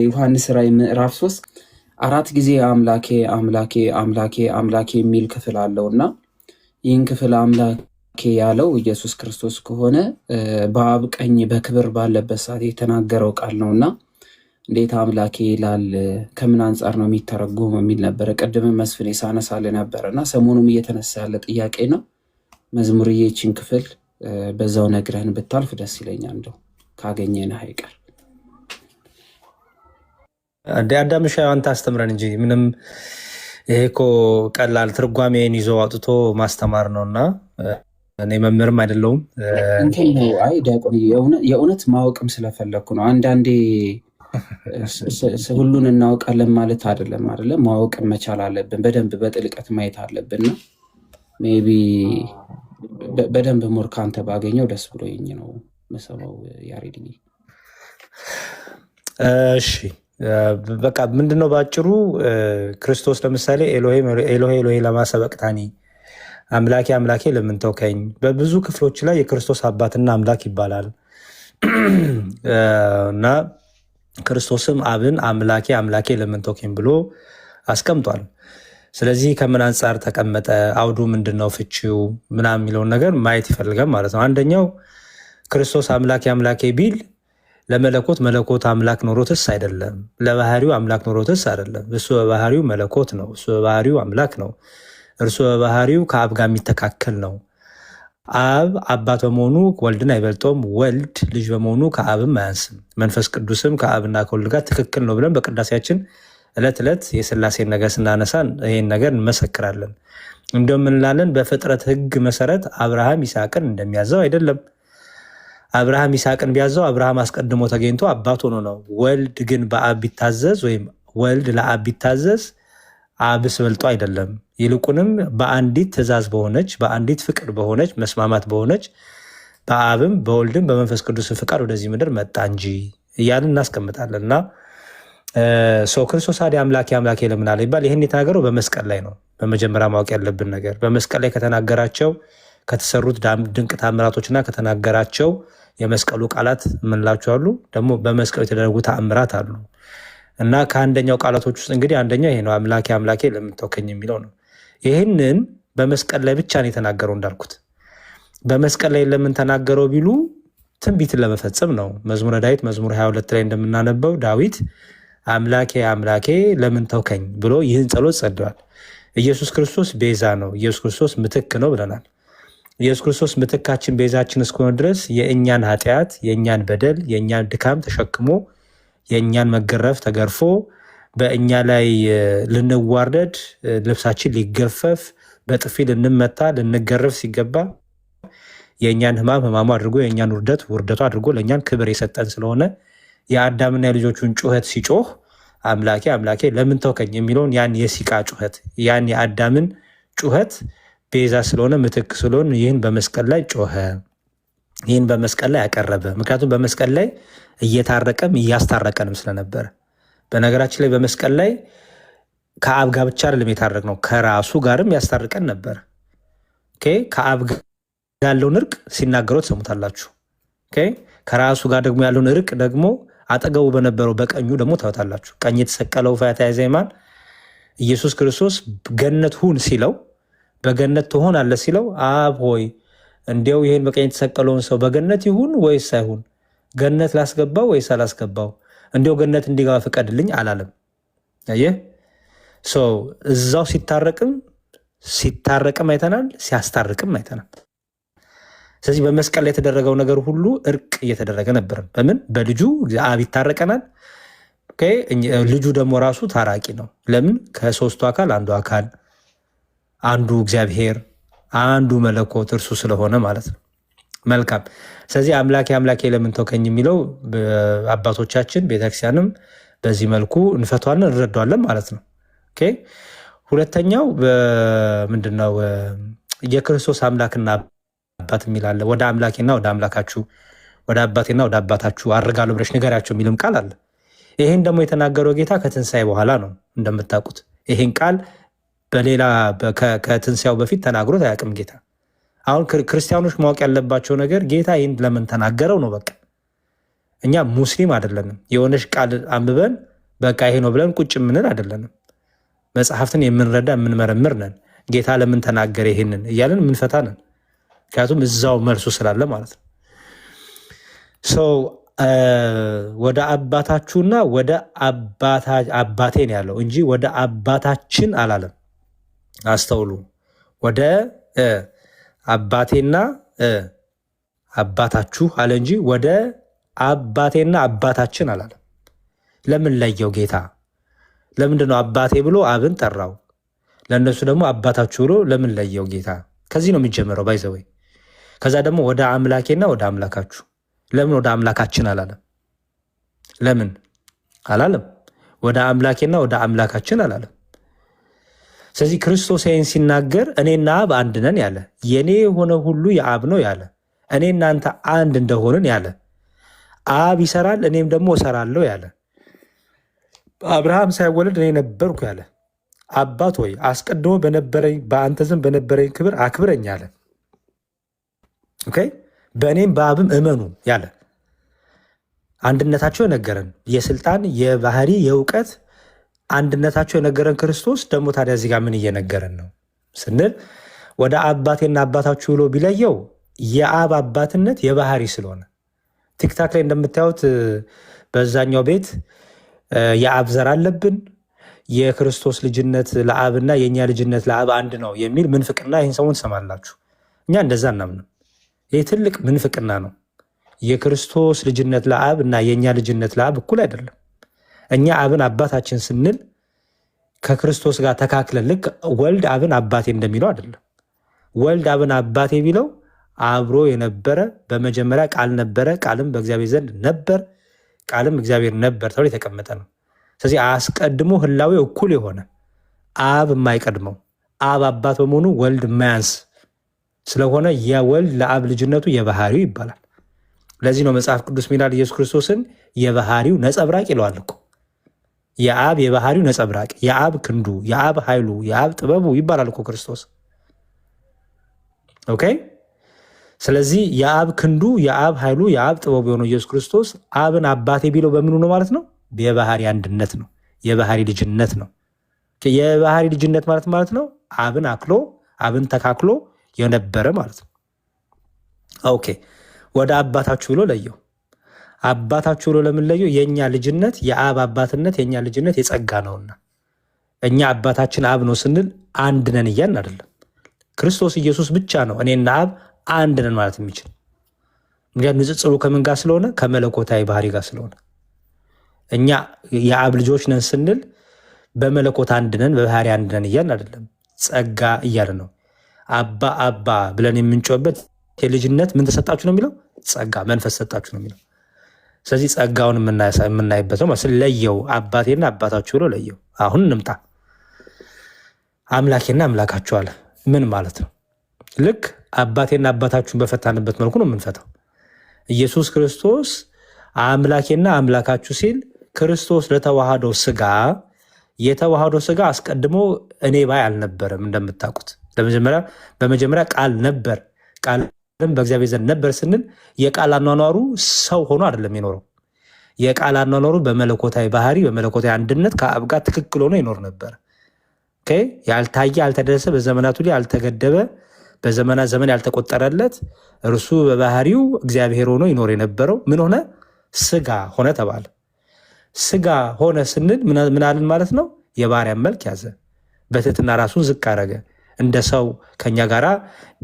ዮሐንስ ራዕይ ምዕራፍ 3 4 ጊዜ አምላኬ አምላኬ አምላኬ አምላኬ የሚል ክፍል አለውና ይህን ክፍል አምላኬ ያለው ኢየሱስ ክርስቶስ ከሆነ በአብ ቀኝ በክብር ባለበት ሰዓት የተናገረው ቃል ነውና እንዴት አምላኬ ይላል? ከምን አንጻር ነው የሚተረጎመው የሚል ነበረ። ቀደም መስፍን ሳነሳለ ነበርና ሰሞኑም እየተነሳ ያለ ጥያቄ ነው። መዝሙርዬ ይህችን ክፍል በዛው ነግረህን ብታልፍ ደስ ይለኛል፣ እንደው ካገኘን አይቀር። እንደ አዳምሻ አንተ አስተምረን እንጂ ምንም ይሄ እኮ ቀላል ትርጓሜን ይዞ አውጥቶ ማስተማር ነውና እኔ መምህርም አይደለሁም። እንትን ነው። አይ ዲያቆን የእውነት ማወቅም ስለፈለኩ ነው። አንዳንዴ ሁሉን እናውቃለን ማለት አይደለም አይደለ? ማወቅም መቻል አለብን። በደንብ በጥልቀት ማየት አለብንና ሜይ ቢ በደንብ ሞር ካንተ ባገኘው ደስ ብሎኝ ነው መሰማው ያሬድዬ። እሺ በቃ ምንድነው ባጭሩ ክርስቶስ ለምሳሌ ኤሎሄ ኤሎሄ ኤሎሄ ለማ ሰበቅታኒ አምላኬ አምላኬ ለምን ተውከኝ፣ በብዙ ክፍሎች ላይ የክርስቶስ አባትና አምላክ ይባላል እና ክርስቶስም አብን አምላኬ አምላኬ ለምን ተውከኝ ብሎ አስቀምጧል። ስለዚህ ከምን አንጻር ተቀመጠ፣ አውዱ ምንድነው፣ ፍቺው ምናምን የሚለውን ነገር ማየት ይፈልጋል ማለት ነው። አንደኛው ክርስቶስ አምላኬ አምላኬ ቢል ለመለኮት መለኮት አምላክ ኖሮትስ አይደለም፣ ለባህሪው አምላክ ኖሮትስ አይደለም። እሱ በባህሪው መለኮት ነው። እሱ በባህሪው አምላክ ነው። እርሱ በባህሪው ከአብ ጋር የሚተካከል ነው። አብ አባት በመሆኑ ወልድን አይበልጠውም፣ ወልድ ልጅ በመሆኑ ከአብም አያንስም። መንፈስ ቅዱስም ከአብና ከወልድ ጋር ትክክል ነው ብለን በቅዳሴያችን ዕለት ዕለት የሥላሴን ነገር ስናነሳ ይሄን ነገር እንመሰክራለን። እንደውም እንላለን በፍጥረት ሕግ መሰረት አብርሃም ይስሐቅን እንደሚያዘው አይደለም። አብርሃም ይስሐቅን ቢያዘው አብርሃም አስቀድሞ ተገኝቶ አባት ሆኖ ነው። ወልድ ግን በአብ ቢታዘዝ ወይም ወልድ ለአብ ቢታዘዝ አብስ በልጦ አይደለም። ይልቁንም በአንዲት ትእዛዝ በሆነች በአንዲት ፍቅር በሆነች መስማማት በሆነች በአብም በወልድም በመንፈስ ቅዱስ ፍቃድ ወደዚህ ምድር መጣ እንጂ እያልን እናስቀምጣለን። እና ሰው ክርስቶስ አዲ አምላኬ አምላኬ ለምን አለ ይባል? ይህን የተናገረው በመስቀል ላይ ነው። በመጀመሪያ ማወቅ ያለብን ነገር በመስቀል ላይ ከተናገራቸው ከተሰሩት ድንቅ ታምራቶችና ከተናገራቸው የመስቀሉ ቃላት የምንላቸው አሉ። ደግሞ በመስቀሉ የተደረጉ ተአምራት አሉ። እና ከአንደኛው ቃላቶች ውስጥ እንግዲህ አንደኛው ይሄ ነው፣ አምላኬ አምላኬ ለምን ተውከኝ የሚለው ነው። ይህንን በመስቀል ላይ ብቻ ነው የተናገረው። እንዳልኩት በመስቀል ላይ ለምን ተናገረው ቢሉ ትንቢትን ለመፈጸም ነው። መዝሙረ ዳዊት መዝሙር 22 ላይ እንደምናነበው ዳዊት አምላኬ አምላኬ ለምን ተውከኝ ብሎ ይህን ጸሎት ጸልዋል። ኢየሱስ ክርስቶስ ቤዛ ነው፣ ኢየሱስ ክርስቶስ ምትክ ነው ብለናል። ኢየሱስ ክርስቶስ ምትካችን ቤዛችን እስከሆነ ድረስ የእኛን ኃጢአት የእኛን በደል የእኛን ድካም ተሸክሞ የእኛን መገረፍ ተገርፎ በእኛ ላይ ልንዋረድ ልብሳችን ሊገፈፍ በጥፊ ልንመታ ልንገረፍ ሲገባ የእኛን ሕማም ሕማሙ አድርጎ የእኛን ውርደት ውርደቱ አድርጎ ለእኛን ክብር የሰጠን ስለሆነ የአዳምና የልጆቹን ጩኸት ሲጮህ አምላኬ አምላኬ ለምን ተውከኝ የሚለውን ያን የሲቃ ጩኸት ያን የአዳምን ጩኸት ቤዛ ስለሆነ ምትክ ስለሆነ ይህን በመስቀል ላይ ጮኸ፣ ይህን በመስቀል ላይ ያቀረበ። ምክንያቱም በመስቀል ላይ እየታረቀም እያስታረቀንም ስለነበረ። በነገራችን ላይ በመስቀል ላይ ከአብ ጋር ብቻ አይደለም የታረቅ ነው፣ ከራሱ ጋርም ያስታርቀን ነበር። ከአብ ጋር ያለውን እርቅ ሲናገረው ትሰሙታላችሁ። ከራሱ ጋር ደግሞ ያለውን እርቅ ደግሞ አጠገቡ በነበረው በቀኙ ደግሞ ታወታላችሁ። ቀኝ የተሰቀለው ፈያታዊ ዘይማን ኢየሱስ ክርስቶስ ገነት ሁን ሲለው በገነት ትሆናለህ ሲለው አብ ሆይ እንዲያው ይሄን በቀኝ የተሰቀለውን ሰው በገነት ይሁን ወይስ አይሁን፣ ገነት ላስገባው ወይስ አላስገባው፣ እንዲያው ገነት እንዲገባ ፍቀድልኝ አላለም። አየህ፣ ሰው እዛው ሲታረቅም አይተናል፣ ሲያስታርቅም አይተናል። ስለዚህ በመስቀል ላይ የተደረገው ነገር ሁሉ እርቅ እየተደረገ ነበር። በምን በልጁ አብ ይታረቀናል። ልጁ ደግሞ ራሱ ታራቂ ነው። ለምን? ከሶስቱ አካል አንዱ እግዚአብሔር አንዱ መለኮት እርሱ ስለሆነ ማለት ነው። መልካም። ስለዚህ አምላኬ አምላኬ ለምን ተውከኝ የሚለው አባቶቻችን ቤተክርስቲያንም በዚህ መልኩ እንፈቷለን እንረዷለን ማለት ነው። ሁለተኛው ምንድነው? የክርስቶስ አምላክና አባት የሚላለ ወደ አምላኬና ወደ አምላካችሁ ወደ አባቴና ወደ አባታችሁ አድርጋለሁ ብለሽ ንገሪያቸው የሚልም ቃል አለ። ይሄን ደግሞ የተናገረው ጌታ ከትንሣኤ በኋላ ነው። እንደምታውቁት ይሄን ቃል በሌላ ከትንሣኤው በፊት ተናግሮት አያውቅም ጌታ። አሁን ክርስቲያኖች ማወቅ ያለባቸው ነገር ጌታ ይህን ለምን ተናገረው ነው። በቃ እኛ ሙስሊም አይደለንም። የሆነች ቃል አንብበን በቃ ይሄ ነው ብለን ቁጭ የምንል አይደለንም። መጽሐፍትን የምንረዳ የምንመረምር ነን። ጌታ ለምን ተናገረ ይሄንን እያለን የምንፈታ ነን። ምክንያቱም እዛው መልሱ ስላለ ማለት ነው። ሰው ወደ አባታችሁና ወደ አባቴን ያለው እንጂ ወደ አባታችን አላለም። አስተውሉ። ወደ አባቴና አባታችሁ አለ እንጂ ወደ አባቴና አባታችን አላለም። ለምን ለየው ጌታ? ለምንድነው አባቴ ብሎ አብን ጠራው? ለእነሱ ደግሞ አባታችሁ ብሎ ለምን ለየው ጌታ? ከዚህ ነው የሚጀምረው ባይዘወይ። ከዛ ደግሞ ወደ አምላኬና ወደ አምላካችሁ። ለምን ወደ አምላካችን አላለም? ለምን አላለም? ወደ አምላኬና ወደ አምላካችን አላለም። ስለዚህ ክርስቶስ ይህን ሲናገር እኔና አብ አንድ ነን ያለ፣ የኔ የሆነ ሁሉ የአብ ነው ያለ፣ እኔ እናንተ አንድ እንደሆንን ያለ፣ አብ ይሰራል እኔም ደግሞ እሰራለሁ ያለ፣ አብርሃም ሳይወለድ እኔ ነበርኩ ያለ፣ አባት ሆይ አስቀድሞ በነበረኝ በአንተ ዘንድ በነበረኝ ክብር አክብረኝ ያለ፣ ኦኬ በእኔም በአብም እመኑ ያለ፣ አንድነታቸው የነገረን የስልጣን የባህሪ የእውቀት አንድነታቸው የነገረን ክርስቶስ ደግሞ ታዲያ እዚህ ጋር ምን እየነገረን ነው ስንል ወደ አባቴና አባታችሁ ብሎ ቢለየው የአብ አባትነት የባህሪ ስለሆነ ቲክታክ ላይ እንደምታዩት በዛኛው ቤት የአብ ዘር አለብን የክርስቶስ ልጅነት ለአብና የእኛ ልጅነት ለአብ አንድ ነው የሚል ምንፍቅና ይህን ሰሞን ትሰማላችሁ። እኛ እንደዛ እናምንም። ይህ ትልቅ ምንፍቅና ነው። የክርስቶስ ልጅነት ለአብ እና የእኛ ልጅነት ለአብ እኩል አይደለም። እኛ አብን አባታችን ስንል ከክርስቶስ ጋር ተካክለን ልክ ወልድ አብን አባቴ እንደሚለው አይደለም። ወልድ አብን አባቴ ቢለው አብሮ የነበረ በመጀመሪያ ቃል ነበረ፣ ቃልም በእግዚአብሔር ዘንድ ነበር፣ ቃልም እግዚአብሔር ነበር ተብሎ የተቀመጠ ነው። ስለዚህ አስቀድሞ ህላዌ እኩል የሆነ አብ የማይቀድመው አብ አባት በመሆኑ ወልድ የማያንስ ስለሆነ የወልድ ለአብ ልጅነቱ የባህሪው ይባላል። ለዚህ ነው መጽሐፍ ቅዱስ ሚላል ኢየሱስ ክርስቶስን የባህሪው ነጸብራቅ ይለዋል እኮ። የአብ የባህሪው ነጸብራቅ፣ የአብ ክንዱ፣ የአብ ኃይሉ፣ የአብ ጥበቡ ይባላል እኮ ክርስቶስ። ኦኬ። ስለዚህ የአብ ክንዱ፣ የአብ ኃይሉ፣ የአብ ጥበቡ የሆነው ኢየሱስ ክርስቶስ አብን አባቴ ቢለው በምኑ ነው ማለት ነው? የባህሪ አንድነት ነው። የባህሪ ልጅነት ነው። የባህሪ ልጅነት ማለት ነው አብን አክሎ አብን ተካክሎ የነበረ ማለት ነው። ኦኬ። ወደ አባታችሁ ብሎ ለየው። አባታችሁ ብሎ ለምን ለየው? የእኛ ልጅነት የአብ አባትነት የእኛ ልጅነት የጸጋ ነውና እኛ አባታችን አብ ነው ስንል አንድ ነን እያልን አይደለም። ክርስቶስ ኢየሱስ ብቻ ነው እኔና አብ አንድ ነን ማለት የሚችል። ምክንያቱም ንጽጽሩ ከምን ጋር ስለሆነ? ከመለኮታዊ ባህሪ ጋር ስለሆነ። እኛ የአብ ልጆች ነን ስንል በመለኮት አንድ ነን በባህሪ አንድ ነን እያልን አይደለም። ጸጋ እያልን ነው። አባ አባ ብለን የምንጮህበት የልጅነት ምን ተሰጣችሁ ነው የሚለው? ጸጋ መንፈስ ሰጣችሁ ነው የሚለው። ስለዚህ ጸጋውን የምናይበት ነው። ለየው፣ አባቴና አባታችሁ ብሎ ለየው። አሁን እንምጣ። አምላኬና አምላካችሁ አለ። ምን ማለት ነው? ልክ አባቴና አባታችሁን በፈታንበት መልኩ ነው የምንፈታው። ኢየሱስ ክርስቶስ አምላኬና አምላካችሁ ሲል ክርስቶስ ለተዋሃደው ስጋ የተዋሃደው ስጋ አስቀድሞ እኔ ባይ አልነበረም። እንደምታውቁት በመጀመሪያ ቃል ነበር፣ ቃልም በእግዚአብሔር ዘንድ ነበር ስንል የቃል አኗኗሩ ሰው ሆኖ አይደለም የኖረው። የቃል አኗኗሩ በመለኮታዊ ባህሪ በመለኮታዊ አንድነት ከአብ ጋር ትክክል ሆኖ ይኖር ነበር። ያልታየ ያልተደረሰ በዘመናቱ ላይ ያልተገደበ በዘመናት ዘመን ያልተቆጠረለት እርሱ በባህሪው እግዚአብሔር ሆኖ ይኖር የነበረው ምን ሆነ? ስጋ ሆነ ተባለ። ስጋ ሆነ ስንል ምን አልን ማለት ነው? የባሪያን መልክ ያዘ፣ በትህትና ራሱን ዝቅ አረገ፣ እንደ ሰው ከኛ ጋራ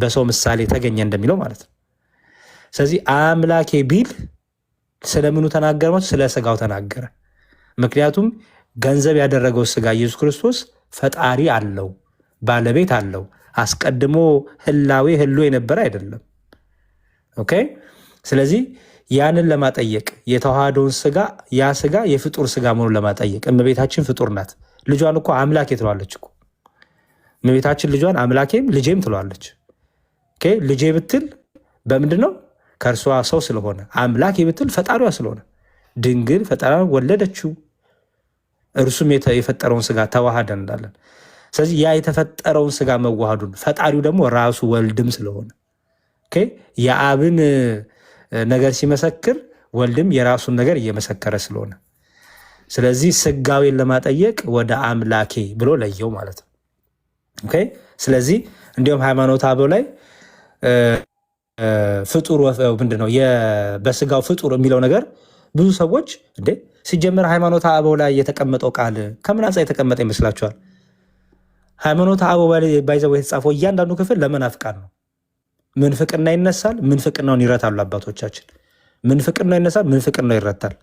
በሰው ምሳሌ ተገኘ እንደሚለው ማለት ነው። ስለዚህ አምላኬ ቢል ስለምኑ ተናገረ? ስለ ስጋው ተናገረ። ምክንያቱም ገንዘብ ያደረገው ስጋ ኢየሱስ ክርስቶስ ፈጣሪ አለው፣ ባለቤት አለው። አስቀድሞ ህላዌ ህሎ የነበረ አይደለም። ኦኬ። ስለዚህ ያንን ለማጠየቅ የተዋሃደውን ስጋ ያ ስጋ የፍጡር ስጋ መሆኑን ለማጠየቅ እመቤታችን ፍጡር ናት። ልጇን እኮ አምላኬ ትለዋለች እኮ እመቤታችን ልጇን አምላኬም ልጄም ትለዋለች። ልጄ ብትል በምንድን ነው? ከእርሷ ሰው ስለሆነ። አምላኬ ብትል ፈጣሪዋ ስለሆነ ድንግል ፈጣሪዋን ወለደችው። እርሱም የፈጠረውን ስጋ ተዋሃደ እንዳለን። ስለዚህ ያ የተፈጠረውን ስጋ መዋሃዱን ፈጣሪው ደግሞ ራሱ ወልድም ስለሆነ የአብን ነገር ሲመሰክር ወልድም የራሱን ነገር እየመሰከረ ስለሆነ ስለዚህ ስጋዌን ለማጠየቅ ወደ አምላኬ ብሎ ለየው ማለት ነው። ኦኬ። ስለዚህ እንዲሁም ሃይማኖተ አበው ላይ ፍጡር ምንድነው በስጋው ፍጡር የሚለው ነገር ብዙ ሰዎች እንዴ ሲጀምር ሃይማኖተ አበው ላይ የተቀመጠው ቃል ከምን አንጻር የተቀመጠ ይመስላችኋል? ሃይማኖተ አበው ላይ ባይዘው የተጻፈው እያንዳንዱ ክፍል ለመናፍቃን ነው። ምንፍቅና ይነሳል፣ ምንፍቅናውን ይረታሉ አባቶቻችን። ምንፍቅና ይነሳል፣ ምንፍቅና ይረታል።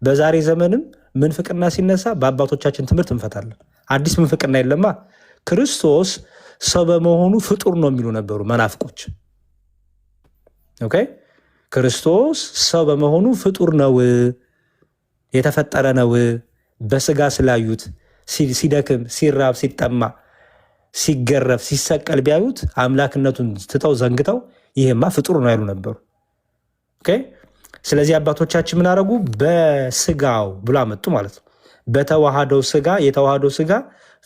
በዛሬ ዘመንም ምንፍቅና ሲነሳ በአባቶቻችን ትምህርት እንፈታለን። አዲስ ምንፍቅና የለማ። ክርስቶስ ሰው በመሆኑ ፍጡር ነው የሚሉ ነበሩ መናፍቆች። ኦኬ። ክርስቶስ ሰው በመሆኑ ፍጡር ነው፣ የተፈጠረ ነው። በስጋ ስላዩት ሲደክም፣ ሲራብ፣ ሲጠማ፣ ሲገረፍ፣ ሲሰቀል ቢያዩት አምላክነቱን ትተው ዘንግተው ይሄማ ፍጡር ነው ያሉ ነበሩ። ኦኬ። ስለዚህ አባቶቻችን ምን አደረጉ? በስጋው ብሎ አመጡ ማለት ነው። በተዋሃደው ስጋ፣ የተዋሃደው ስጋ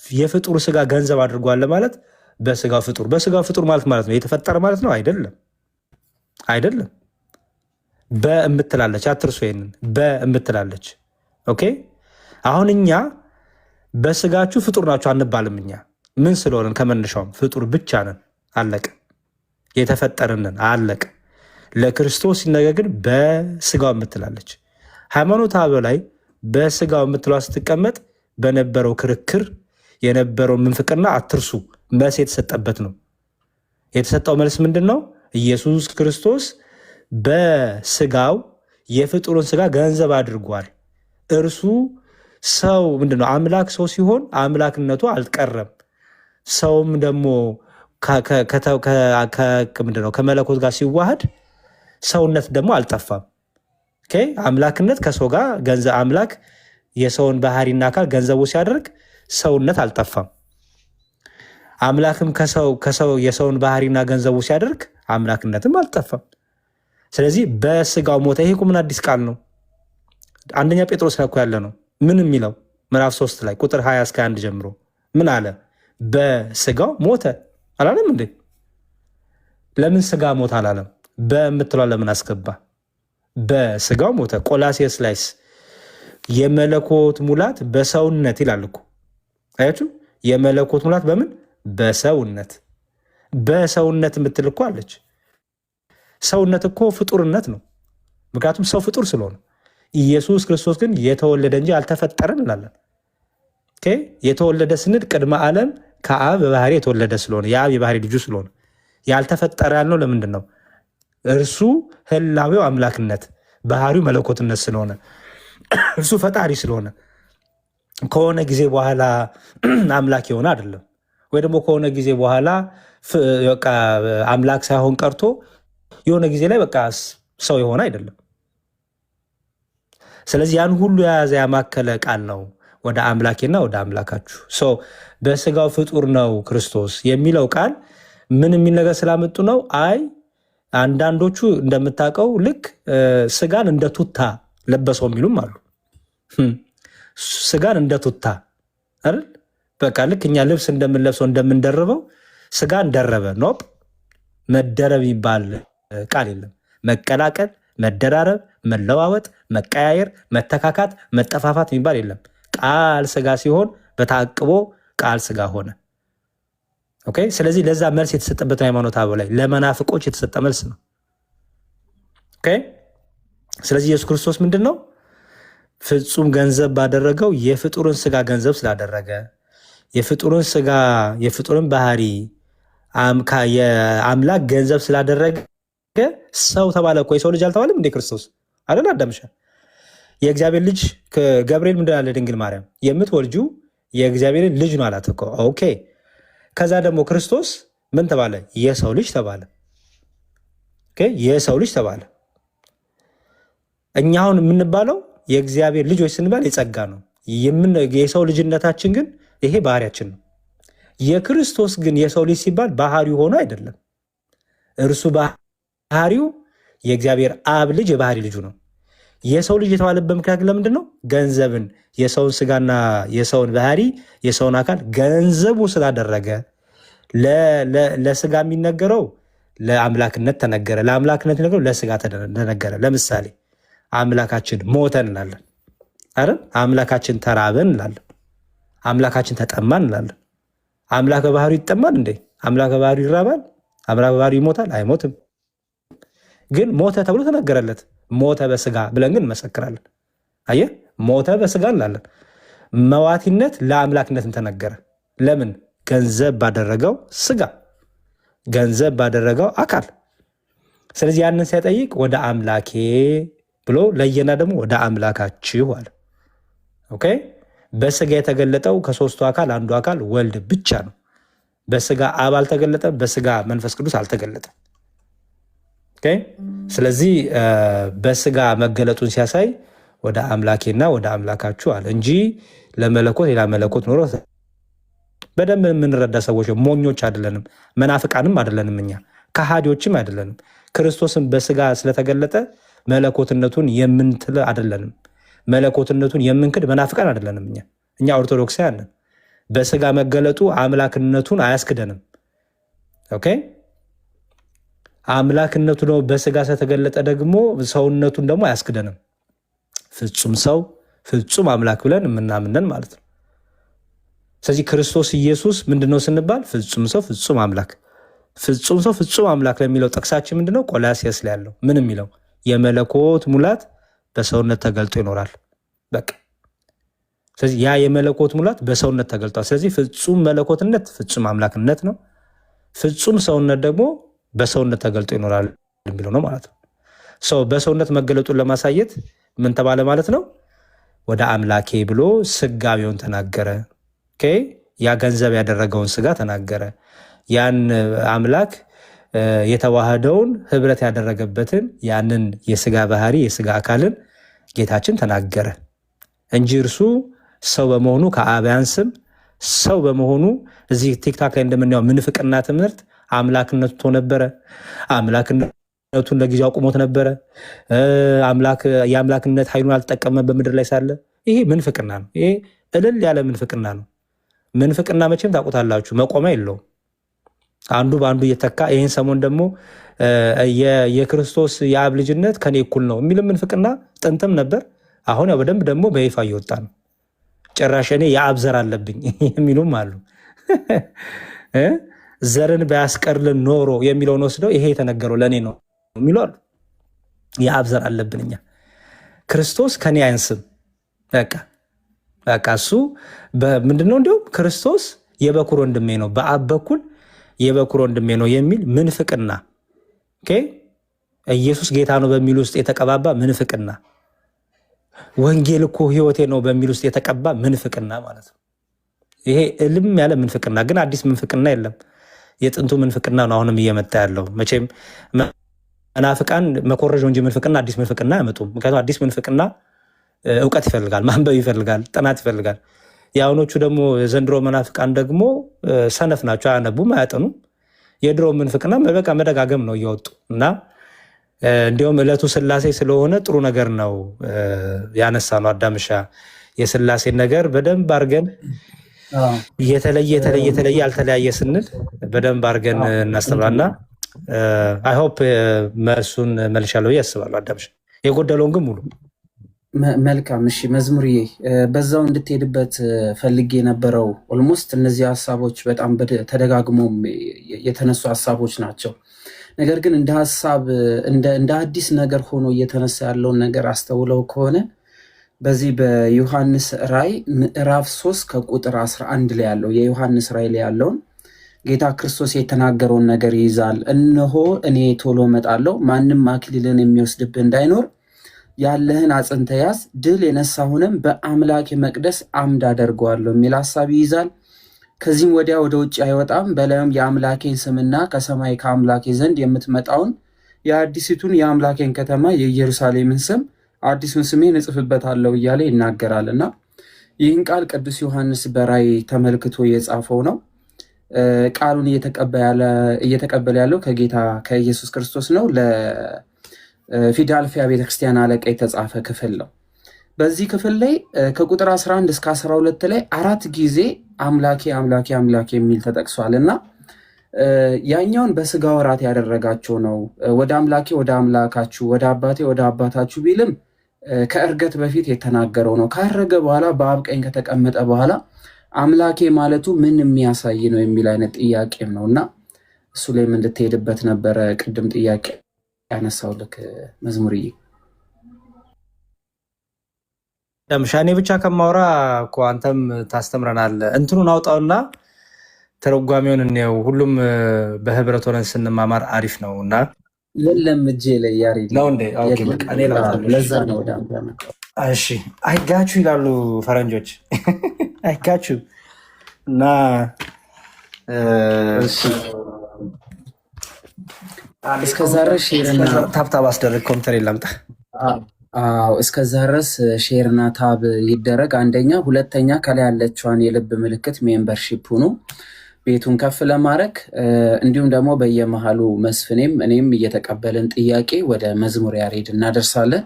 የፍጡር ስጋ ገንዘብ አድርጓል ማለት በስጋው ፍጡር። በስጋው ፍጡር ማለት ነው የተፈጠረ ማለት ነው አይደለም፣ አይደለም። በእምትላለች አትርሱ፣ ይሄንን በእምትላለች። ኦኬ። አሁን እኛ በስጋችሁ ፍጡር ናችሁ አንባልም። እኛ ምን ስለሆነን ከመነሻውም ፍጡር ብቻ ነን፣ አለቀ። የተፈጠርንን አለቀ። ለክርስቶስ ሲነገር ግን በስጋው የምትላለች። ሃይማኖተ አበው ላይ በስጋው የምትለዋ ስትቀመጥ በነበረው ክርክር የነበረው ምንፍቅና አትርሱ፣ መልስ የተሰጠበት ነው። የተሰጠው መልስ ምንድን ነው? ኢየሱስ ክርስቶስ በስጋው የፍጡርን ስጋ ገንዘብ አድርጓል። እርሱ ሰው ምንድነው? አምላክ ሰው ሲሆን አምላክነቱ አልቀረም። ሰውም ደግሞ ምንድነው ከመለኮት ጋር ሲዋሃድ ሰውነት ደግሞ አልጠፋም። አምላክነት ከሰው ጋር ገንዘብ አምላክ የሰውን ባህሪና አካል ገንዘቡ ሲያደርግ ሰውነት አልጠፋም። አምላክም ከሰው የሰውን ባህሪና ገንዘቡ ሲያደርግ አምላክነትም አልጠፋም። ስለዚህ በስጋው ሞተ። ይሄ ምን አዲስ ቃል ነው? አንደኛ ጴጥሮስ ላይ እኮ ያለ ነው። ምን የሚለው ምዕራፍ 3 ላይ ቁጥር 20 እስከ 1 ጀምሮ ምን አለ? በስጋው ሞተ አላለም እንዴ? ለምን ስጋ ሞተ አላለም? በምትለው ለምን አስገባ? በስጋው ሞተ። ቆላሴስ ላይስ የመለኮት ሙላት በሰውነት ይላል እኮ። አያችሁ? የመለኮት ሙላት በምን? በሰውነት። በሰውነት የምትል እኮ አለች። ሰውነት እኮ ፍጡርነት ነው። ምክንያቱም ሰው ፍጡር ስለሆነ። ኢየሱስ ክርስቶስ ግን የተወለደ እንጂ አልተፈጠረን እንላለን። የተወለደ ስንል ቅድመ ዓለም ከአብ በባህሪ የተወለደ ስለሆነ የአብ የባህሪ ልጁ ስለሆነ ያልተፈጠረ ያልነው ለምንድን ነው? እርሱ ህላዌው አምላክነት ባህሪው መለኮትነት ስለሆነ እርሱ ፈጣሪ ስለሆነ ከሆነ ጊዜ በኋላ አምላክ የሆነ አይደለም። ወይ ደግሞ ከሆነ ጊዜ በኋላ አምላክ ሳይሆን ቀርቶ የሆነ ጊዜ ላይ በቃ ሰው የሆነ አይደለም። ስለዚህ ያን ሁሉ የያዘ ያማከለ ቃል ነው ወደ አምላኬና ወደ አምላካችሁ። በስጋው ፍጡር ነው ክርስቶስ የሚለው ቃል ምን የሚል ነገር ስላመጡ ነው? አይ አንዳንዶቹ እንደምታውቀው ልክ ስጋን እንደ ቱታ ለበሰው የሚሉም አሉ። ስጋን እንደ ቱታ አይደል? በቃ ልክ እኛ ልብስ እንደምንለብሰው እንደምንደርበው ስጋን ደረበ። ኖፕ መደረብ ይባል ቃል የለም። መቀላቀል፣ መደራረብ፣ መለዋወጥ፣ መቀያየር፣ መተካካት፣ መጠፋፋት የሚባል የለም። ቃል ስጋ ሲሆን በታቅቦ ቃል ስጋ ሆነ። ኦኬ። ስለዚህ ለዛ መልስ የተሰጠበት ሃይማኖተ አበው ላይ ለመናፍቆች የተሰጠ መልስ ነው። ኦኬ። ስለዚህ ኢየሱስ ክርስቶስ ምንድን ነው? ፍጹም ገንዘብ ባደረገው የፍጡርን ስጋ ገንዘብ ስላደረገ የፍጡርን ስጋ የፍጡርን ባህሪ የአምላክ ገንዘብ ስላደረገ ሰው ተባለ እኮ። የሰው ልጅ አልተባለም እንዴ? ክርስቶስ አይደል? አዳምሻ የእግዚአብሔር ልጅ ገብርኤል ምንድን አለ? ድንግል ማርያም የምትወልጂው የእግዚአብሔር ልጅ ነው አላት እኮ። ኦኬ። ከዛ ደግሞ ክርስቶስ ምን ተባለ? የሰው ልጅ ተባለ። የሰው ልጅ ተባለ። እኛ አሁን የምንባለው የእግዚአብሔር ልጆች ስንባል የጸጋ ነው። የሰው ልጅነታችን ግን ይሄ ባህሪያችን ነው። የክርስቶስ ግን የሰው ልጅ ሲባል ባህሪው ሆኖ አይደለም። እርሱ ባህሪው የእግዚአብሔር አብ ልጅ የባህሪ ልጁ ነው። የሰው ልጅ የተባለበት ምክንያት ለምንድን ነው? ገንዘብን የሰውን ስጋና የሰውን ባህሪ የሰውን አካል ገንዘቡ ስላደረገ ለስጋ የሚነገረው ለአምላክነት ተነገረ፣ ለአምላክነት የሚነገረው ለስጋ ተነገረ። ለምሳሌ አምላካችን ሞተ እንላለን። አይደል? አምላካችን ተራበን እንላለን፣ አምላካችን ተጠማን እንላለን። አምላክ በባህሪው ይጠማል እንዴ? አምላክ በባህሪው ይራባል? አምላክ በባህሪው ይሞታል? አይሞትም። ግን ሞተ ተብሎ ተነገረለት። ሞተ በስጋ ብለን ግን እንመሰክራለን። አየህ፣ ሞተ በስጋ እንላለን። መዋቲነት ለአምላክነትን ተነገረ። ለምን? ገንዘብ ባደረገው ስጋ፣ ገንዘብ ባደረገው አካል። ስለዚህ ያንን ሲያጠይቅ ወደ አምላኬ ብሎ ለየና ደግሞ ወደ አምላካችሁ አለ። ኦኬ። በስጋ የተገለጠው ከሶስቱ አካል አንዱ አካል ወልድ ብቻ ነው። በስጋ አብ አልተገለጠም፣ በስጋ መንፈስ ቅዱስ አልተገለጠም። ኦኬ። ስለዚህ በስጋ መገለጡን ሲያሳይ ወደ አምላኬና ወደ አምላካችሁ አለ እንጂ ለመለኮት ሌላ መለኮት ኖሮ በደንብ የምንረዳ ሰዎች ሞኞች አይደለንም፣ መናፍቃንም አይደለንም፣ እኛ ከሃዲዎችም አይደለንም። ክርስቶስን በስጋ ስለተገለጠ መለኮትነቱን የምንትል አይደለንም፣ መለኮትነቱን የምንክድ መናፍቃን አይደለንም። እኛ ኦርቶዶክሳውያን ነን። በስጋ መገለጡ አምላክነቱን አያስክደንም። ኦኬ። አምላክነቱ ነው በስጋ ስለተገለጠ ደግሞ ሰውነቱን ደግሞ አያስክደንም። ፍጹም ሰው ፍጹም አምላክ ብለን የምናምነን ማለት ነው። ስለዚህ ክርስቶስ ኢየሱስ ምንድነው ስንባል ፍጹም ሰው ፍጹም አምላክ፣ ፍጹም ሰው ፍጹም አምላክ ለሚለው ጥቅሳችን ምንድነው? ቆላስይስ ላይ ያለው ምን የሚለው? የመለኮት ሙላት በሰውነት ተገልጦ ይኖራል። በቃ ስለዚህ ያ የመለኮት ሙላት በሰውነት ተገልጧል። ስለዚህ ፍጹም መለኮትነት ፍጹም አምላክነት ነው። ፍጹም ሰውነት ደግሞ በሰውነት ተገልጦ ይኖራል የሚለው ነው ማለት ነው። ሰው በሰውነት መገለጡን ለማሳየት ምን ተባለ ማለት ነው? ወደ አምላኬ ብሎ ስጋዊውን ተናገረ። ያ ገንዘብ ያደረገውን ስጋ ተናገረ። ያን አምላክ የተዋህደውን ህብረት ያደረገበትን ያንን የስጋ ባህሪ የስጋ አካልን ጌታችን ተናገረ እንጂ እርሱ ሰው በመሆኑ ከአብ አያንስም። ሰው በመሆኑ እዚህ ቲክታክ ላይ እንደምናየው ምንፍቅና ትምህርት አምላክነቱ ነበረ። አምላክነቱን ለጊዜው አቁሞት ነበረ። የአምላክነት ኃይሉን አልተጠቀመ በምድር ላይ ሳለ። ይሄ ምንፍቅና ነው። ይሄ እልል ያለ ምንፍቅና ነው። ምንፍቅና መቼም ታውቁታላችሁ፣ መቆሚያ የለውም። አንዱ በአንዱ እየተካ ይህን ሰሞን ደግሞ የክርስቶስ የአብ ልጅነት ከኔ እኩል ነው የሚልም ምንፍቅና ጥንትም ነበር። አሁን ያው በደንብ ደግሞ በይፋ እየወጣ ነው። ጭራሽ እኔ የአብ ዘር አለብኝ የሚሉም አሉ። ዘርን ባያስቀርልን ኖሮ የሚለውን ወስደው ይሄ የተነገረው ለእኔ ነው የሚሉ አሉ። የአብ ዘር አለብን እኛ። ክርስቶስ ከኔ አያንስም። በቃ እሱ ምንድነው? እንዲሁም ክርስቶስ የበኩር ወንድሜ ነው፣ በአብ በኩል የበኩር ወንድሜ ነው የሚል ምንፍቅና። ኢየሱስ ጌታ ነው በሚል ውስጥ የተቀባባ ምንፍቅና፣ ወንጌል እኮ ሕይወቴ ነው በሚል ውስጥ የተቀባ ምንፍቅና ማለት ነው። ይሄ እልም ያለ ምንፍቅና። ግን አዲስ ምንፍቅና የለም። የጥንቱ ምንፍቅና ነው አሁንም እየመጣ ያለው። መቼም መናፍቃን መኮረጅ እንጂ ምንፍቅና አዲስ ምንፍቅና አያመጡም። ምክንያቱም አዲስ ምንፍቅና እውቀት ይፈልጋል፣ ማንበብ ይፈልጋል፣ ጥናት ይፈልጋል። የአሁኖቹ ደግሞ ዘንድሮ መናፍቃን ደግሞ ሰነፍ ናቸው፣ አያነቡም፣ አያጠኑም። የድሮ ምንፍቅና በቃ መደጋገም ነው እየወጡ እና እንዲሁም ዕለቱ ስላሴ ስለሆነ ጥሩ ነገር ነው ያነሳ ነው አዳምሻ። የስላሴን ነገር በደንብ አድርገን የተለየ አልተለያየ ስንል በደንብ አድርገን እናስተምራልና አይ ሆፕ መልሱን መልሻለሁ ብዬ አስባለሁ። አዳምሻ የጎደለውን ግን ሙሉ መልካም። እሺ መዝሙርዬ፣ በዛው እንድትሄድበት ፈልጌ የነበረው ኦልሞስት እነዚህ ሀሳቦች በጣም ተደጋግሞም የተነሱ ሀሳቦች ናቸው። ነገር ግን እንደ ሀሳብ እንደ አዲስ ነገር ሆኖ እየተነሳ ያለውን ነገር አስተውለው ከሆነ በዚህ በዮሐንስ ራእይ ምዕራፍ 3 ከቁጥር 11 ላይ ያለው የዮሐንስ ራእይ ላይ ያለውን ጌታ ክርስቶስ የተናገረውን ነገር ይይዛል። እነሆ እኔ ቶሎ እመጣለሁ፣ ማንም አክሊልን የሚወስድብህ እንዳይኖር ያለህን አጽንተ ያዝ፣ ድል የነሳሁንም በአምላኬ መቅደስ አምድ አደርገዋለሁ የሚል ሀሳብ ይይዛል። ከዚህም ወዲያ ወደ ውጭ አይወጣም። በላዩም የአምላኬን ስምና ከሰማይ ከአምላኬ ዘንድ የምትመጣውን የአዲሲቱን የአምላኬን ከተማ የኢየሩሳሌምን ስም አዲሱን ስሜን እጽፍበታለሁ እያለ ይናገራል እና ይህን ቃል ቅዱስ ዮሐንስ በራእይ ተመልክቶ የጻፈው ነው። ቃሉን እየተቀበለ ያለው ከጌታ ከኢየሱስ ክርስቶስ ነው። ለፊላደልፊያ ቤተክርስቲያን አለቃ የተጻፈ ክፍል ነው። በዚህ ክፍል ላይ ከቁጥር 11 እስከ 12 ላይ 4 ጊዜ አምላኬ አምላኬ አምላኬ የሚል ተጠቅሷል እና ያኛውን በስጋ ወራት ያደረጋቸው ነው። ወደ አምላኬ ወደ አምላካችሁ፣ ወደ አባቴ ወደ አባታችሁ ቢልም ከእርገት በፊት የተናገረው ነው። ካረገ በኋላ በአብ ቀኝ ከተቀመጠ በኋላ አምላኬ ማለቱ ምን የሚያሳይ ነው የሚል አይነት ጥያቄም ነው እና እሱ ላይም እንድትሄድበት ነበረ ቅድም ጥያቄ ያነሳው። ልክ መዝሙርዬ ሻኔ ብቻ ከማውራ እኮ አንተም ታስተምረናል። እንትኑን አውጣውና ተረጓሚውን እንየው። ሁሉም በህብረት ሆነን ስንማማር አሪፍ ነው እና የለም እጄ ላይ ያሬድ ነው እንዴ? ኦኬ በቃ እኔ ላውጣው። ለዛ ነው ወደ አንተ ያመጣው። እሺ አይጋችሁ ይላሉ ፈረንጆች። አይጋችሁ እና እስከዛ ድረስ ሼርና ታብታብ አስደርግ። ኮምፒውተር ላምጣ። እስከዛ ድረስ ሼርና ታብ ይደረግ። አንደኛ፣ ሁለተኛ ከላይ ያለችዋን የልብ ምልክት ሜምበርሺፕ ሁኑ ቤቱን ከፍ ለማድረግ እንዲሁም ደግሞ በየመሃሉ መስፍኔም እኔም እየተቀበልን ጥያቄ ወደ መዝሙር ያሬድ እናደርሳለን።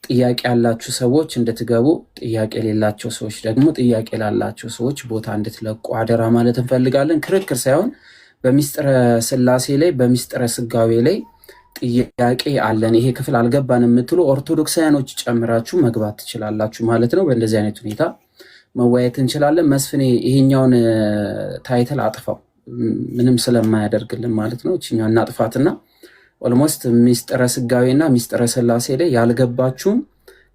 ጥያቄ ያላችሁ ሰዎች እንድትገቡ፣ ጥያቄ የሌላቸው ሰዎች ደግሞ ጥያቄ ላላቸው ሰዎች ቦታ እንድትለቁ አደራ ማለት እንፈልጋለን። ክርክር ሳይሆን በሚስጥረ ስላሴ ላይ በሚስጥረ ስጋዌ ላይ ጥያቄ አለን፣ ይሄ ክፍል አልገባን የምትሉ ኦርቶዶክሳውያኖች ጨምራችሁ መግባት ትችላላችሁ ማለት ነው። በእንደዚህ አይነት ሁኔታ መወያየት እንችላለን። መስፍኔ ይሄኛውን ታይትል አጥፋው፣ ምንም ስለማያደርግልን ማለት ነው። እችኛው እናጥፋትና ኦልሞስት ሚስጥረ ስጋዌና ሚስጥረ ስላሴ ላይ ያልገባችሁም